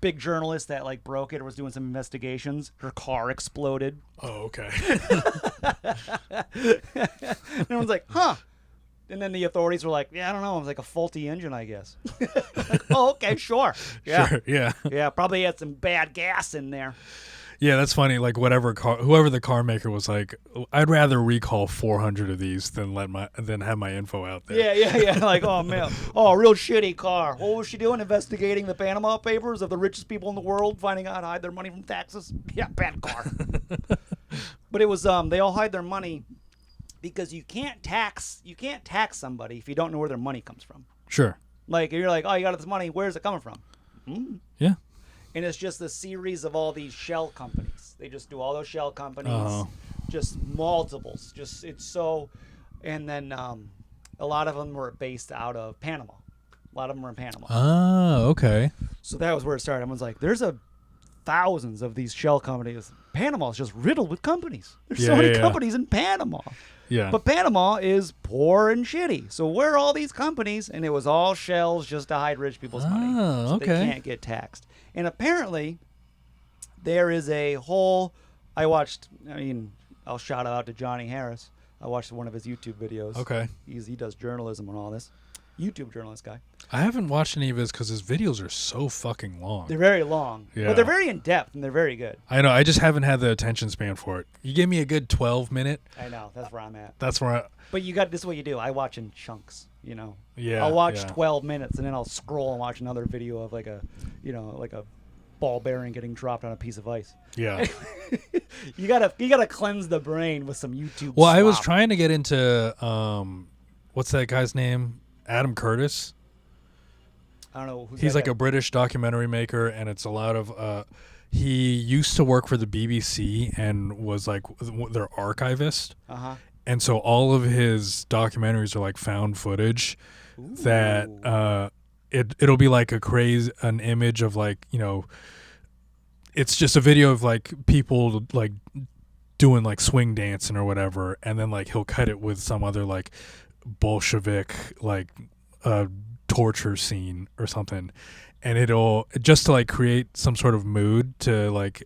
Big journalist that like broke it or was doing some investigations. Her car exploded. Oh, okay. Everyone's like, "Huh." And then the authorities were like, "Yeah, I don't know. It was like a faulty engine, I guess." Like, oh, okay, sure. Yeah. Sure, yeah. Yeah, probably had some bad gas in there. Yeah, that's funny. Like whoever the car maker was like, I'd rather recall 400 of these than have my info out there. Yeah. Like, oh man, oh, real shitty car. What was she doing? Investigating the Panama Papers of the richest people in the world, finding out how to hide their money from taxes. Yeah, bad car. But it was they all hide their money because you can't tax somebody if you don't know where their money comes from. Sure. Like you're like, oh, you got this money. Where's it coming from? Yeah. And it's just a series of all these shell companies. They just do all those shell companies, just multiples. Just it's so, and then a lot of them were based out of Panama. A lot of them were in Panama. Oh, okay. So that was where it started. I was like, there's thousands of these shell companies. Panama's just riddled with companies. There's so many companies in Panama. Yeah. But Panama is poor and shitty. So where are all these companies? And it was all shells just to hide rich people's money. So okay. they can't get taxed. And apparently, there is a whole... I'll shout out to Johnny Harris. I watched one of his YouTube videos. Okay. He does journalism and all this. YouTube journalist guy. I haven't watched any of his because his videos are so fucking long. They're very long. Yeah. But they're very in-depth and they're very good. I know. I just haven't had the attention span for it. You give me a good 12-minute. I know. That's where I'm at. That's where But this is what you do. I watch in chunks, Yeah. I'll watch 12 minutes and then I'll scroll and watch another video of like a ball bearing getting dropped on a piece of ice. Yeah. You gotta cleanse the brain with some YouTube Well, slop. I was trying to get into what's that guy's name? Adam Curtis. I don't know. He's like a British documentary maker, and it's a lot of. He used to work for the BBC and was like their archivist. Uh-huh. And so all of his documentaries are like found footage. Ooh. That it'll be like an image of like, it's just a video of like people like doing like swing dancing or whatever, and then like he'll cut it with some other like Bolshevik like torture scene or something, and it'll just to like create some sort of mood to like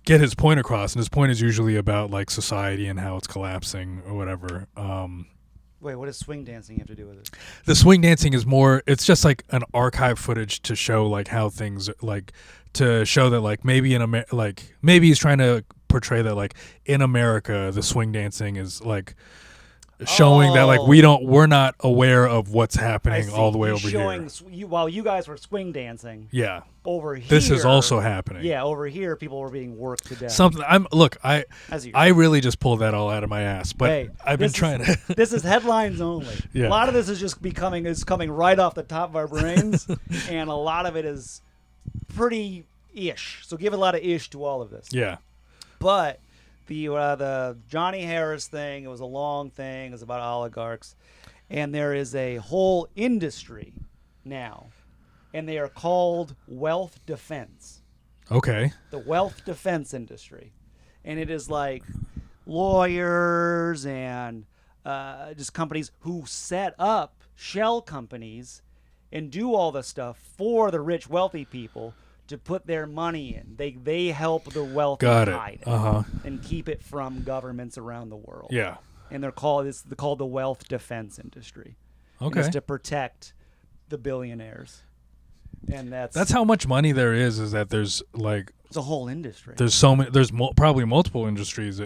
get his point across. And his point is usually about like society and how it's collapsing or whatever. Wait, what does swing dancing have to do with it? The swing dancing is more, it's just like an archive footage to show like how things like, to show that like maybe maybe he's trying to portray that like in America the swing dancing is like showing that like we're not aware of what's happening all the way over here. While you guys were swing dancing. Yeah. Over here. This is also happening. Yeah, over here people were being worked to death. I really just pulled that all out of my ass, but hey, I've been trying to. This is headlines only. Yeah. A lot of this is just coming right off the top of our brains, and a lot of it is pretty ish. So give a lot of ish to all of this. Yeah. But the Johnny Harris thing, it was a long thing. It was about oligarchs. And there is a whole industry now. And they are called wealth defense. Okay. The wealth defense industry. And it is like lawyers and just companies who set up shell companies and do all the stuff for the rich, wealthy people to put their money in. They help the wealthy hide it and keep it from governments around the world. Yeah. And they're called the wealth defense industry. Okay. And it's to protect the billionaires. And that's how much money there is that there's like it's a whole industry. There's so many. There's probably multiple industries.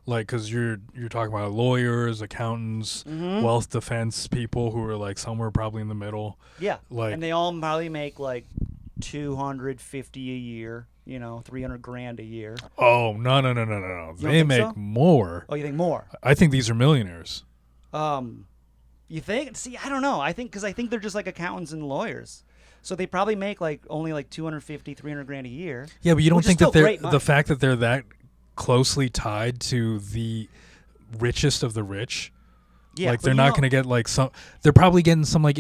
Like because you're talking about lawyers, accountants, wealth defense people who are like somewhere probably in the middle. Yeah. Like, and they all probably make like $250 a year. $300,000 a year. Oh no! They make more. Oh, you think more? I think these are millionaires. You think? See, I don't know. I think they're just like accountants and lawyers. So they probably make only $250,000, $300,000 a year. Yeah, but you don't think that the fact that they're that closely tied to the richest of the rich? Yeah, like they're not going to get like some. They're probably getting some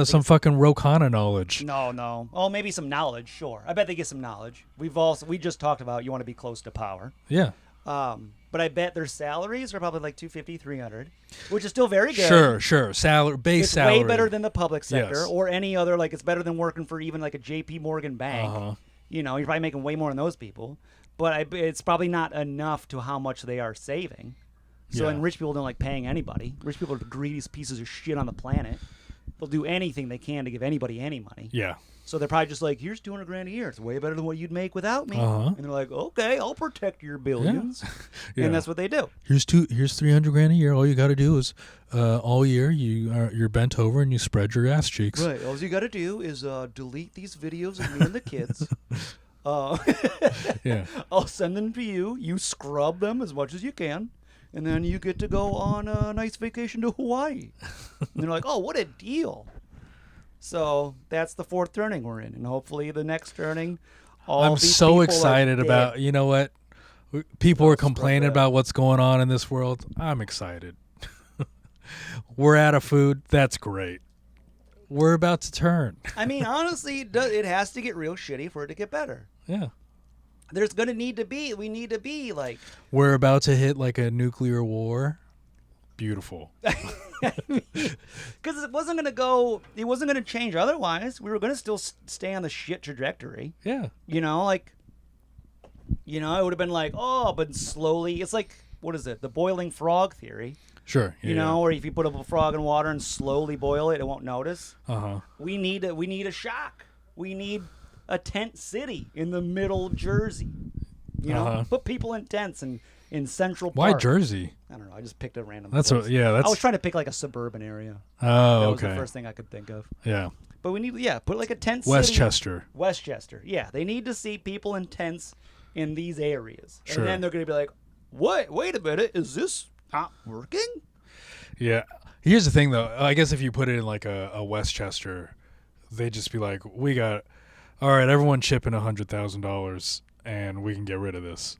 some fucking Ro Khanna knowledge. No. Oh, maybe some knowledge. Sure, I bet they get some knowledge. We just talked about you want to be close to power. Yeah. But I bet their salaries are probably like $250,000, $300,000, which is still very good. Sure. Salary. It's way better than the public sector or any other. Like it's better than working for even like a J.P. Morgan bank. You're probably making way more than those people. But it's probably not enough to how much they are saving. So and rich people don't like paying anybody. Rich people are the greediest pieces of shit on the planet. they'll do anything they can to give anybody any money. Yeah. So they're probably just like, here's $200,000 a year. It's way better than what you'd make without me. Uh-huh. And they're like, okay, I'll protect your billions. Yeah. And that's what they do. Here's $300,000 a year. All you got to do is all year you're bent over and you spread your ass cheeks. Right. All you got to do is delete these videos of me and the kids. Yeah. I'll send them to you. You scrub them as much as you can. And then you get to go on a nice vacation to Hawaii. And they're like, oh, what a deal. So that's the fourth turning we're in. And hopefully the next turning, I'm these so people excited are about, dead. you know what? People are complaining that. about what's going on in this world. I'm excited. We're out of food. That's great. We're about to turn. I mean, honestly, it has to get real shitty for it to get better. Yeah. There's going to need to be, we need to be like. We're about to hit like a nuclear war. Beautiful. Because it wasn't going to change otherwise. We were going to still stay on the shit trajectory. Yeah. You know, it would have been like, oh, but slowly, it's like, what is it? The boiling frog theory. Sure. You know, or if you put a frog in water and slowly boil it, it won't notice. Uh-huh. We need a shock. We need a tent city in the middle of Jersey. You know, put people in tents in Central Park. Why Jersey? I don't know. I just picked a random. That's place. that's. I was trying to pick like a suburban area. Oh, That was okay. the first thing I could think of. Yeah. But we need, put like a tent city. Westchester. Yeah, they need to see people in tents in these areas. Sure. And then they're going to be like, what? Wait a minute. Is this not working? Yeah. Here's the thing, though. I guess if you put it in like a Westchester, they'd just be like, all right, everyone chip in $100,000 and we can get rid of this.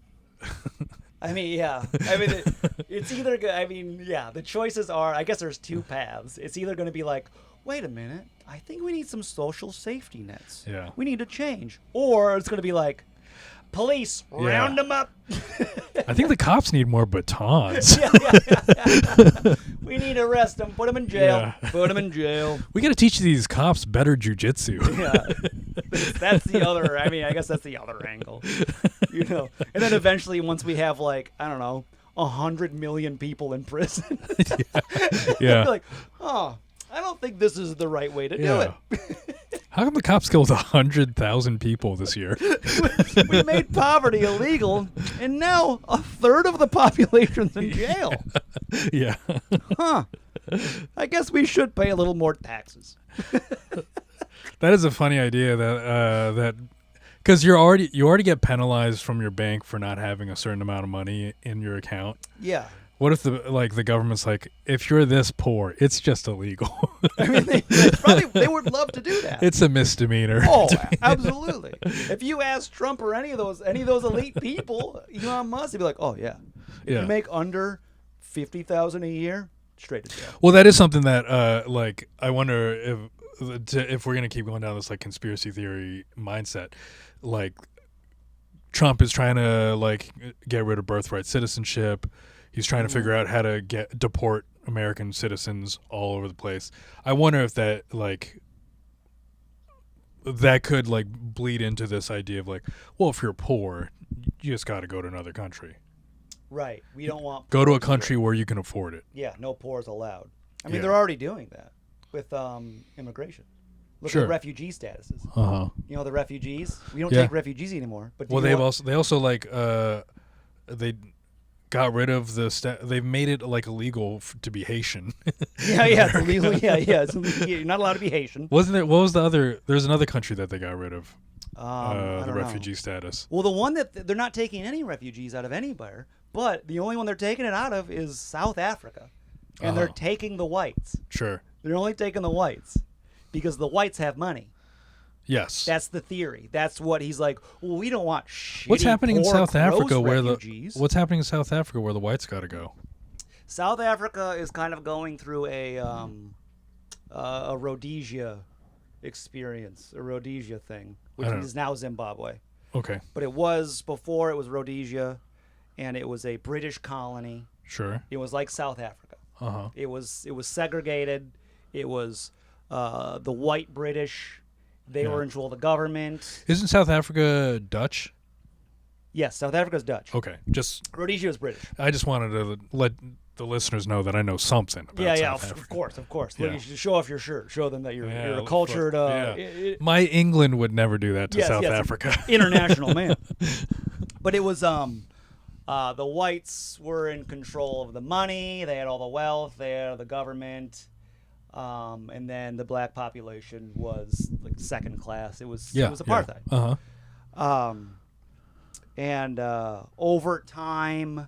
I mean, yeah. I mean, it's either, the choices are, I guess there's two paths. It's either going to be like, wait a minute, I think we need some social safety nets. Yeah. We need to change. Or it's going to be like, police, round them up. I think the cops need more batons. We need to arrest them, put them in jail. Yeah. Put them in jail. We got to teach these cops better jujitsu. Yeah. That's the other, I guess that's the other angle. You know. And then eventually once we have like, I don't know, 100 million people in prison. Yeah. Like, oh, I don't think this is the right way to do it. How come the cops killed 100,000 people this year? We made poverty illegal, and now a third of the population's in jail. Yeah. Huh. I guess we should pay a little more taxes. That is a funny idea that because you already get penalized from your bank for not having a certain amount of money in your account. Yeah. What if the government's like, if you're this poor, it's just illegal. I mean, they would love to do that. It's a misdemeanor. Oh, absolutely. If you ask Trump or any of those elite people, Elon Musk, he'd be like, oh yeah, if you make under $50,000 a year, straight to jail. Well, that is something that I wonder if we're gonna keep going down this like conspiracy theory mindset, like Trump is trying to get rid of birthright citizenship. He's trying to figure out how to deport American citizens all over the place. I wonder if that could bleed into this idea of well, if you're poor, you just got to go to another country. Right. We don't want go to a country where you can afford it. Yeah, no poor is allowed. I mean, they're already doing that with immigration. Look at the refugee statuses. Uh-huh. You know, the refugees. We don't take refugees anymore. But they also they got rid of they've made it illegal to be Haitian. Yeah, it's illegal. You're not allowed to be Haitian. Wasn't there? What was the other? There's another country that they got rid of the refugee status. Well, the one that they're not taking any refugees out of anywhere, but the only one they're taking it out of is South Africa, and they're taking the whites. Sure. They're only taking the whites because the whites have money. Yes. That's the theory. That's what he's like, well, we don't want shitty, What's happening in South Africa refugees. What's happening in South Africa where the whites got to go? South Africa is kind of going through a Rhodesia experience, a Rhodesia thing, which is now Zimbabwe. Okay. But it was before it was Rhodesia, and it was a British colony. Sure. It was like South Africa. Uh-huh. It was segregated. It was the white British. They were in control of the government. Isn't South Africa Dutch? Yes, South Africa's Dutch. Okay, Rhodesia is British. I just wanted to the listeners know that I know something about South Africa. Of course. Yeah. Look, you should show off your shirt. Show them that you're Yeah, a cultured. My England would never do that to Yes, South yes, Africa. International man. But it was the whites were in control of the money. They had all the wealth. They had the government. And then the black population was like second class. It was apartheid. Yeah. And over time,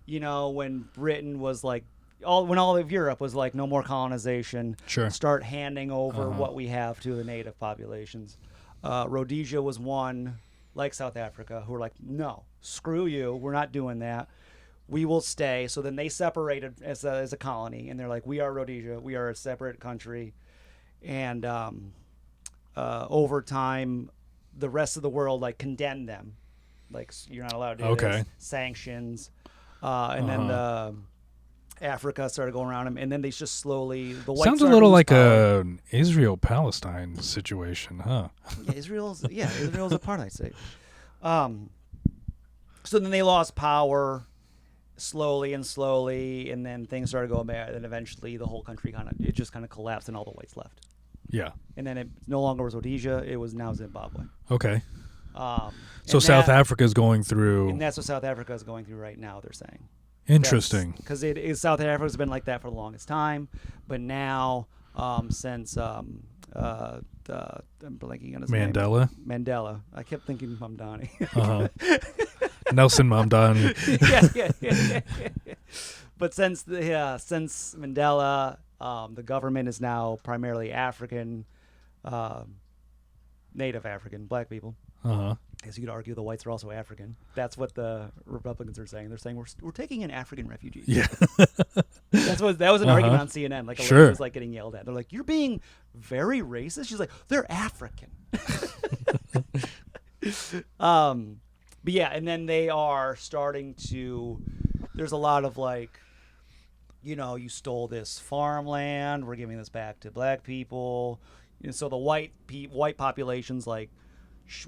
when Britain was like when all of Europe was like no more colonization, Sure. start handing over what we have to the native populations. Rhodesia was one, like South Africa, who were like, no, screw you, we're not doing that. We will stay. So then they separated as a colony, and they're like, we are Rhodesia, we are a separate country. And over time, the rest of the world like condemned them, like you're not allowed to do this, sanctions, and then Africa started going around them, and then they just slowly the whites sounds a little like an Israel-Palestine situation, huh? Yeah, Israel's apartheid state. So then they lost power slowly, and then things started going bad, and eventually the whole country kind of collapsed, and all the whites left. Yeah. And then it no longer was Rhodesia; it was now Zimbabwe. Okay. So South Africa is going through, and that's what South Africa is going through right now. They're saying. Interesting. Because South Africa's been like that for the longest time, but now since I'm blanking on his name. Mandela. I kept thinking Mamdani. Nelson Mamdani. yeah. But since Mandela, the government is now primarily African, native African, black people. As you could argue, the whites are also African. That's what the Republicans are saying. They're saying we're taking in African refugees. Yeah. that was an argument on CNN. Like a lady was like getting yelled at. They're like, "You're being very racist." She's like, "They're African." But yeah, and then they are starting to. There's a lot of like, you stole this farmland. We're giving this back to black people. So the white population's like.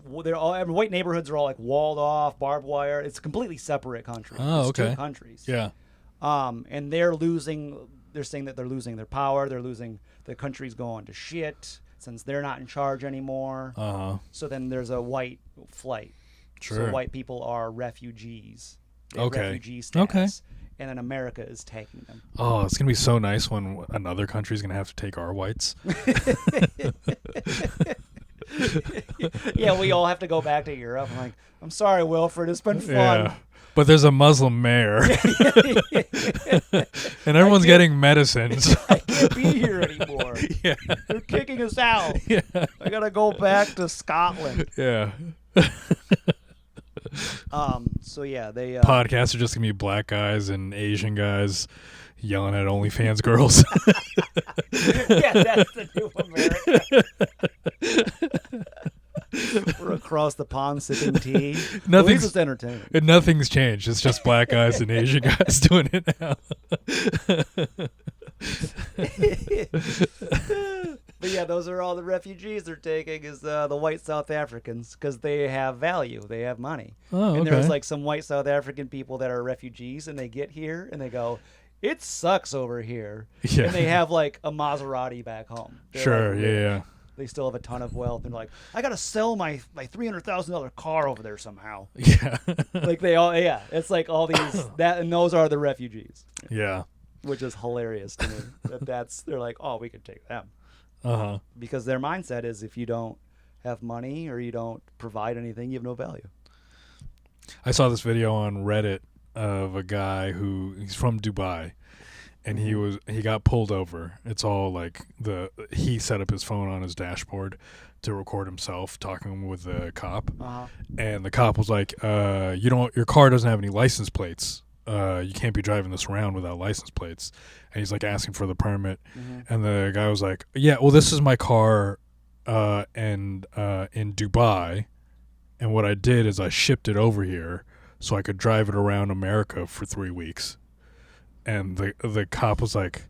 White neighborhoods are all like walled off, barbed wire. It's a completely separate country. Oh, it's okay. 2 countries. Yeah. And they're losing. They're saying that they're losing their power. They're losing. The country's going to shit since they're not in charge anymore. So then there's a white flight. Sure. So white people are refugees. They have Okay. refugee status. And then America is taking them. Oh, it's gonna be so nice when another country's gonna have to take our whites. Yeah, we all have to go back to Europe. I'm like, I'm sorry, Wilfred. It's been fun. Yeah. But there's a Muslim mayor. And everyone's getting medicines. I can't be here anymore. Yeah. They're kicking us out. Yeah. I got to go back to Scotland. Yeah. So yeah, they Podcasts are just gonna be black guys and Asian guys yelling at OnlyFans girls. Yeah, that's the new America. We're across the pond sipping tea. Nothing's just entertaining. And nothing's changed. It's just black guys and Asian guys doing it now. But yeah, those are all the refugees they're taking is the white South Africans because they have value. They have money. Oh, okay. And there's like some white South African people that are refugees and they get here and they go, it sucks over here. Yeah. And they have like a Maserati back home. They're Sure, like, yeah. They still have a ton of wealth and like, I got to sell my $300,000 car over there somehow. Yeah. Like they all, yeah. It's like all these, and those are the refugees. Yeah. Which is hilarious to me. They're like, oh, we could take them. Because their mindset is if you don't have money or you don't provide anything, you have no value. I saw this video on Reddit of a guy he's from Dubai, and he got pulled over. It's all like he set up his phone on his dashboard to record himself talking with the cop, and the cop was like, your car doesn't have any license plates. You can't be driving this around without license plates. And he's like asking for the permit, and the guy was like, yeah, well, this is my car in Dubai, and what I did is I shipped it over here so I could drive it around America for 3 weeks. And the cop was like,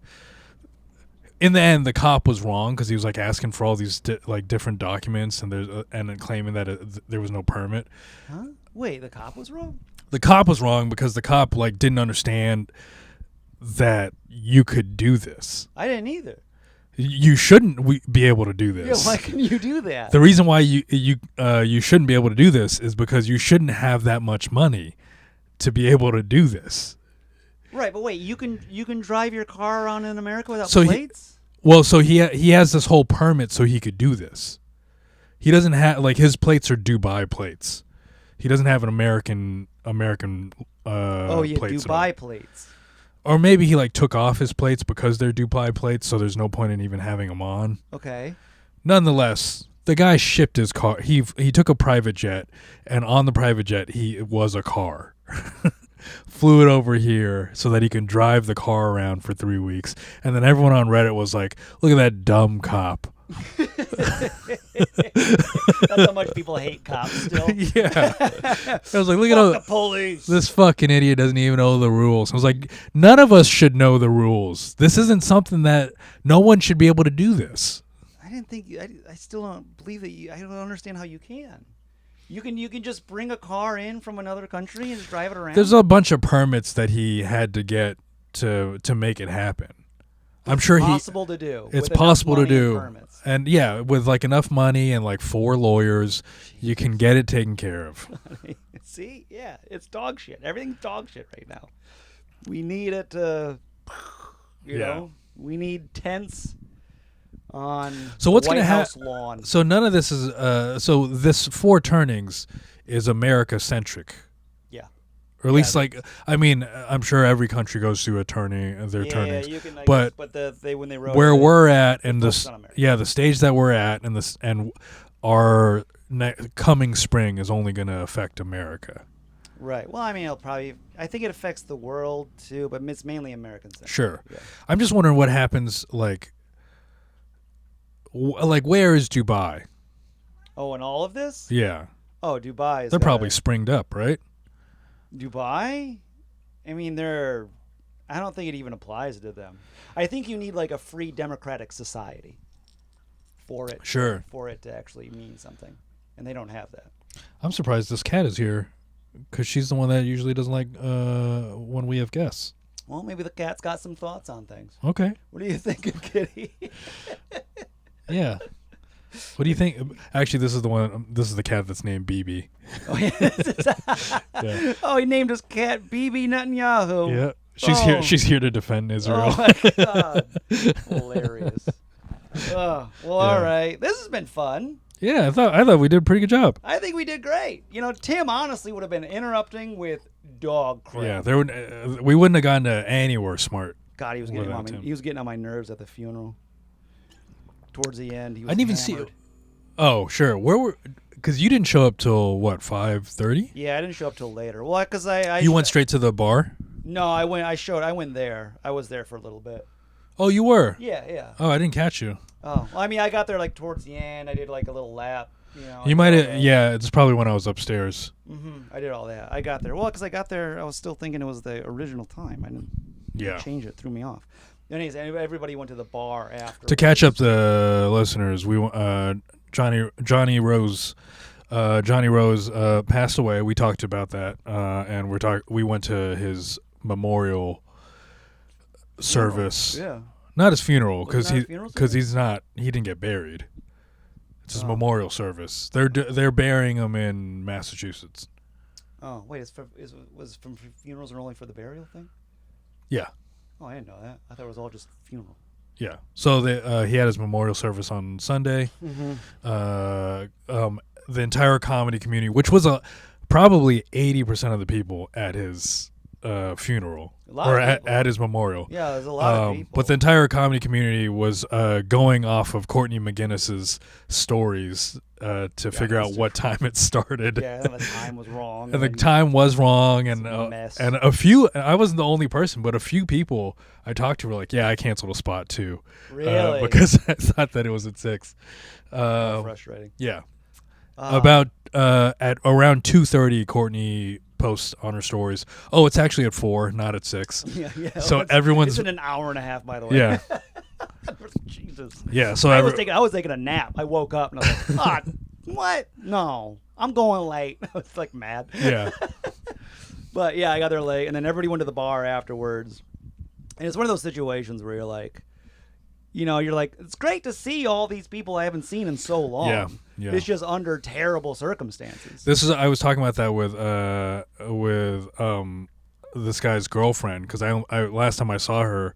in the end, the cop was wrong because he was like asking for all these different documents and then claiming that there was no permit. Huh? Wait, the cop was wrong? The cop was wrong because the cop didn't understand that you could do this. I didn't either. You shouldn't be able to do Yeah, this. why can you do that? The reason why you shouldn't be able to do this is because you shouldn't have that much money to be able to do this. Right, but wait, you can drive your car around in America without So plates? So he has this whole permit so he could do this. He doesn't have, like, his plates are Dubai plates. He doesn't have an American plates. Dubai plates. Or maybe he like took off his plates because they're Dubai plates, so there's no point in even having them on. Okay. Nonetheless, the guy shipped his car. He took a private jet, and on the private jet, it was a car. Flew it over here so that he can drive the car around for 3 weeks. And then everyone on Reddit was like, look at that dumb cop. That's how much people hate cops still. Yeah. I was like, look at the police. this fucking idiot doesn't even know the rules. I was like, none of us should know the rules. This isn't something that no one should be able to do this. I didn't think I still don't believe that I don't understand how you can. You can just bring a car in from another country and just drive it around. There's a bunch of permits that he had to get to make it happen. I'm sure possible to do. It's possible to do. And yeah, with like enough money and like 4 lawyers, you can get it taken care of. See? Yeah, it's dog shit. Everything's dog shit right now. We need it to, you know, we need tents on White House lawn. So none of this is, so this 4 turnings is America centric. Yeah. Or at least, like, I mean, I'm sure every country goes through a turning, their turnings. Yeah, you can, but when they wrote where we're at and the stage that we're at and our coming spring is only going to affect America. Right. Well, I mean, I think it affects the world too, but it's mainly Americans. Sure. Yeah. I'm just wondering what happens, like where is Dubai? Oh, and all of this? Yeah. Oh, Dubai is. They're probably springed up, right? Dubai? I mean, I don't think it even applies to them. I think you need like a free democratic society for it. Sure. For it to actually mean something, and they don't have that. I'm surprised this cat is here, because she's the one that usually doesn't like when we have guests. Well, maybe the cat's got some thoughts on things. Okay. What do you think, Kitty? Yeah. What do you think? Actually, this is the one. This is the cat that's named BB. Oh, yeah. Yeah. Oh, he named his cat BB Netanyahu. Yeah. She's here. She's here to defend Israel. Oh my God. Hilarious. Oh, well, all right. This has been fun. Yeah, I thought we did a pretty good job. I think we did great. You know, Tim honestly would have been interrupting with dog crap. Yeah, we wouldn't have gotten to anywhere smart. God, he was getting on my nerves at the funeral. Towards the end, he was I didn't even see it. Oh, sure. Because you didn't show up till what, 5:30? Yeah, I didn't show up till later. Well, because you went straight to the bar? No, I went there. I was there for a little bit. Oh, you were? Yeah. Oh, I didn't catch you. Oh, well, I mean, I got there like towards the end. I did like a little lap. You know. You might have. Yeah, it's probably when I was upstairs. I did all that. I got there. Well, because I got there, I was still thinking it was the original time. I didn't change it. It threw me off. Anyways, everybody went to the bar after. To catch up the listeners, we Johnny Rose passed away. We talked about that, and we went to his memorial service. Yeah. Not his funeral, because he didn't get buried. It's his memorial service. They're burying him in Massachusetts. Oh wait, was from funerals are only for the burial thing? Yeah. Oh, I didn't know that. I thought it was all just funeral. Yeah. So he had his memorial service on Sunday. The entire comedy community, which was probably 80% of the people at his funeral or at his memorial. Yeah, there's a lot of people. But the entire comedy community was going off of Courtney McGuinness's stories to figure out what time it started. Yeah, and the time was wrong. And the time was wrong, and a few. I wasn't the only person, but a few people I talked to were like, "Yeah, I canceled a spot too, really, because I thought that it was at 6." Frustrating. Yeah. About at around 2:30, Courtney posts on her stories. Oh, it's actually at 4, not at 6. Yeah. So everyone's. It's in an hour and a half, by the way. Yeah. Jesus. Yeah. So I was taking a nap. I woke up and I was like, God, what? No, I'm going late. I was like mad. Yeah. But yeah, I got there late, and then everybody went to the bar afterwards. And it's one of those situations where you're like, you're like, it's great to see all these people I haven't seen in so long. Yeah, yeah. It's just under terrible circumstances. I was talking about that with this guy's girlfriend, because I last time I saw her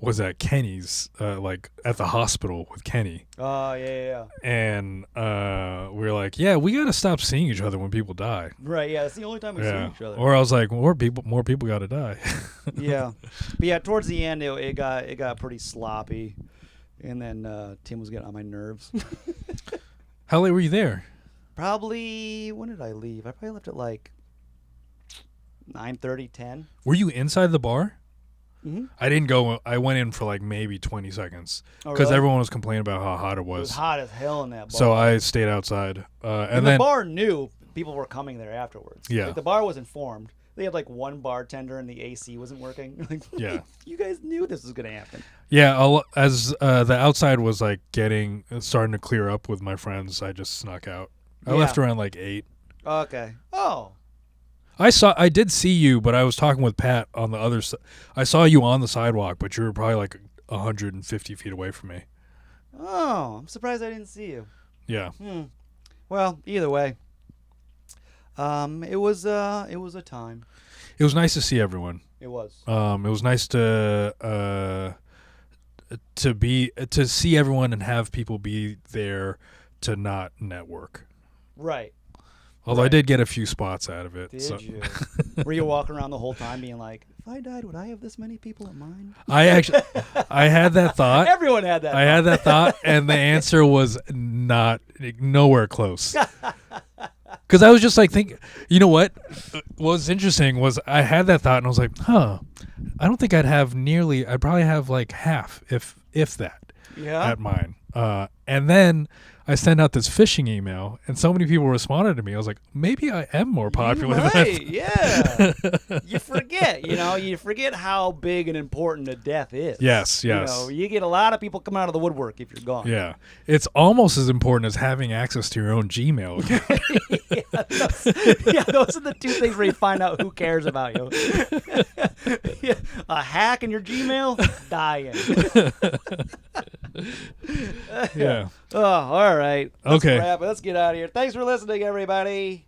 was at Kenny's, like at the hospital with Kenny. Oh, yeah. And we were like, yeah, we got to stop seeing each other when people die. Right, yeah, it's the only time we see each other. Or I was like, more people got to die. Yeah. But yeah, towards the end, it got pretty sloppy. And then Tim was getting on my nerves. How late were you there? Probably, when did I leave? I probably left at like 9:30, 10. Were you inside the bar? Mm-hmm. I didn't go. I went in for like maybe 20 seconds Oh, because really? everyone was complaining about how hot it It was was. hot as hell in that bar. So I stayed outside. And the then bar knew people were coming there afterwards. Yeah. Like, the bar was informed. They had like one bartender and the AC wasn't working. Like, Yeah. You guys knew this was going to happen. yeah, as the outside was like starting to clear up with my friends, I just snuck out. I left around like 8. Okay. Oh. I did see you, but I was talking with Pat on the other side. I saw you on the sidewalk, but you were probably like 150 feet away from me. Oh, I'm surprised I didn't see you. Yeah. Well, either way, it was a time. It was nice to see everyone. It was. It was nice to see everyone and have people be there to not network. Right. Although I did get a few spots out of it. Did you? Were you walking around the whole time being like, if I died, would I have this many people at mine? I had that thought. Everyone had that. I had that thought, and the answer was nowhere close. Because I was just like thinking, you know what? What was interesting was I had that thought, and I was like, I don't think I'd probably have like half, if that, at mine. And then I sent out this phishing email, and so many people responded to me. I was like, maybe I am more popular than I thought. Yeah. You forget how big and important a death is. Yes. You get a lot of people come out of the woodwork if you're gone. Yeah. It's almost as important as having access to your own Gmail account. Those are the two things where you find out who cares about you. A hack in your Gmail, dying. Yeah. Oh, all right. Let's Okay. wrap it. Let's get out of here. Thanks for listening, everybody.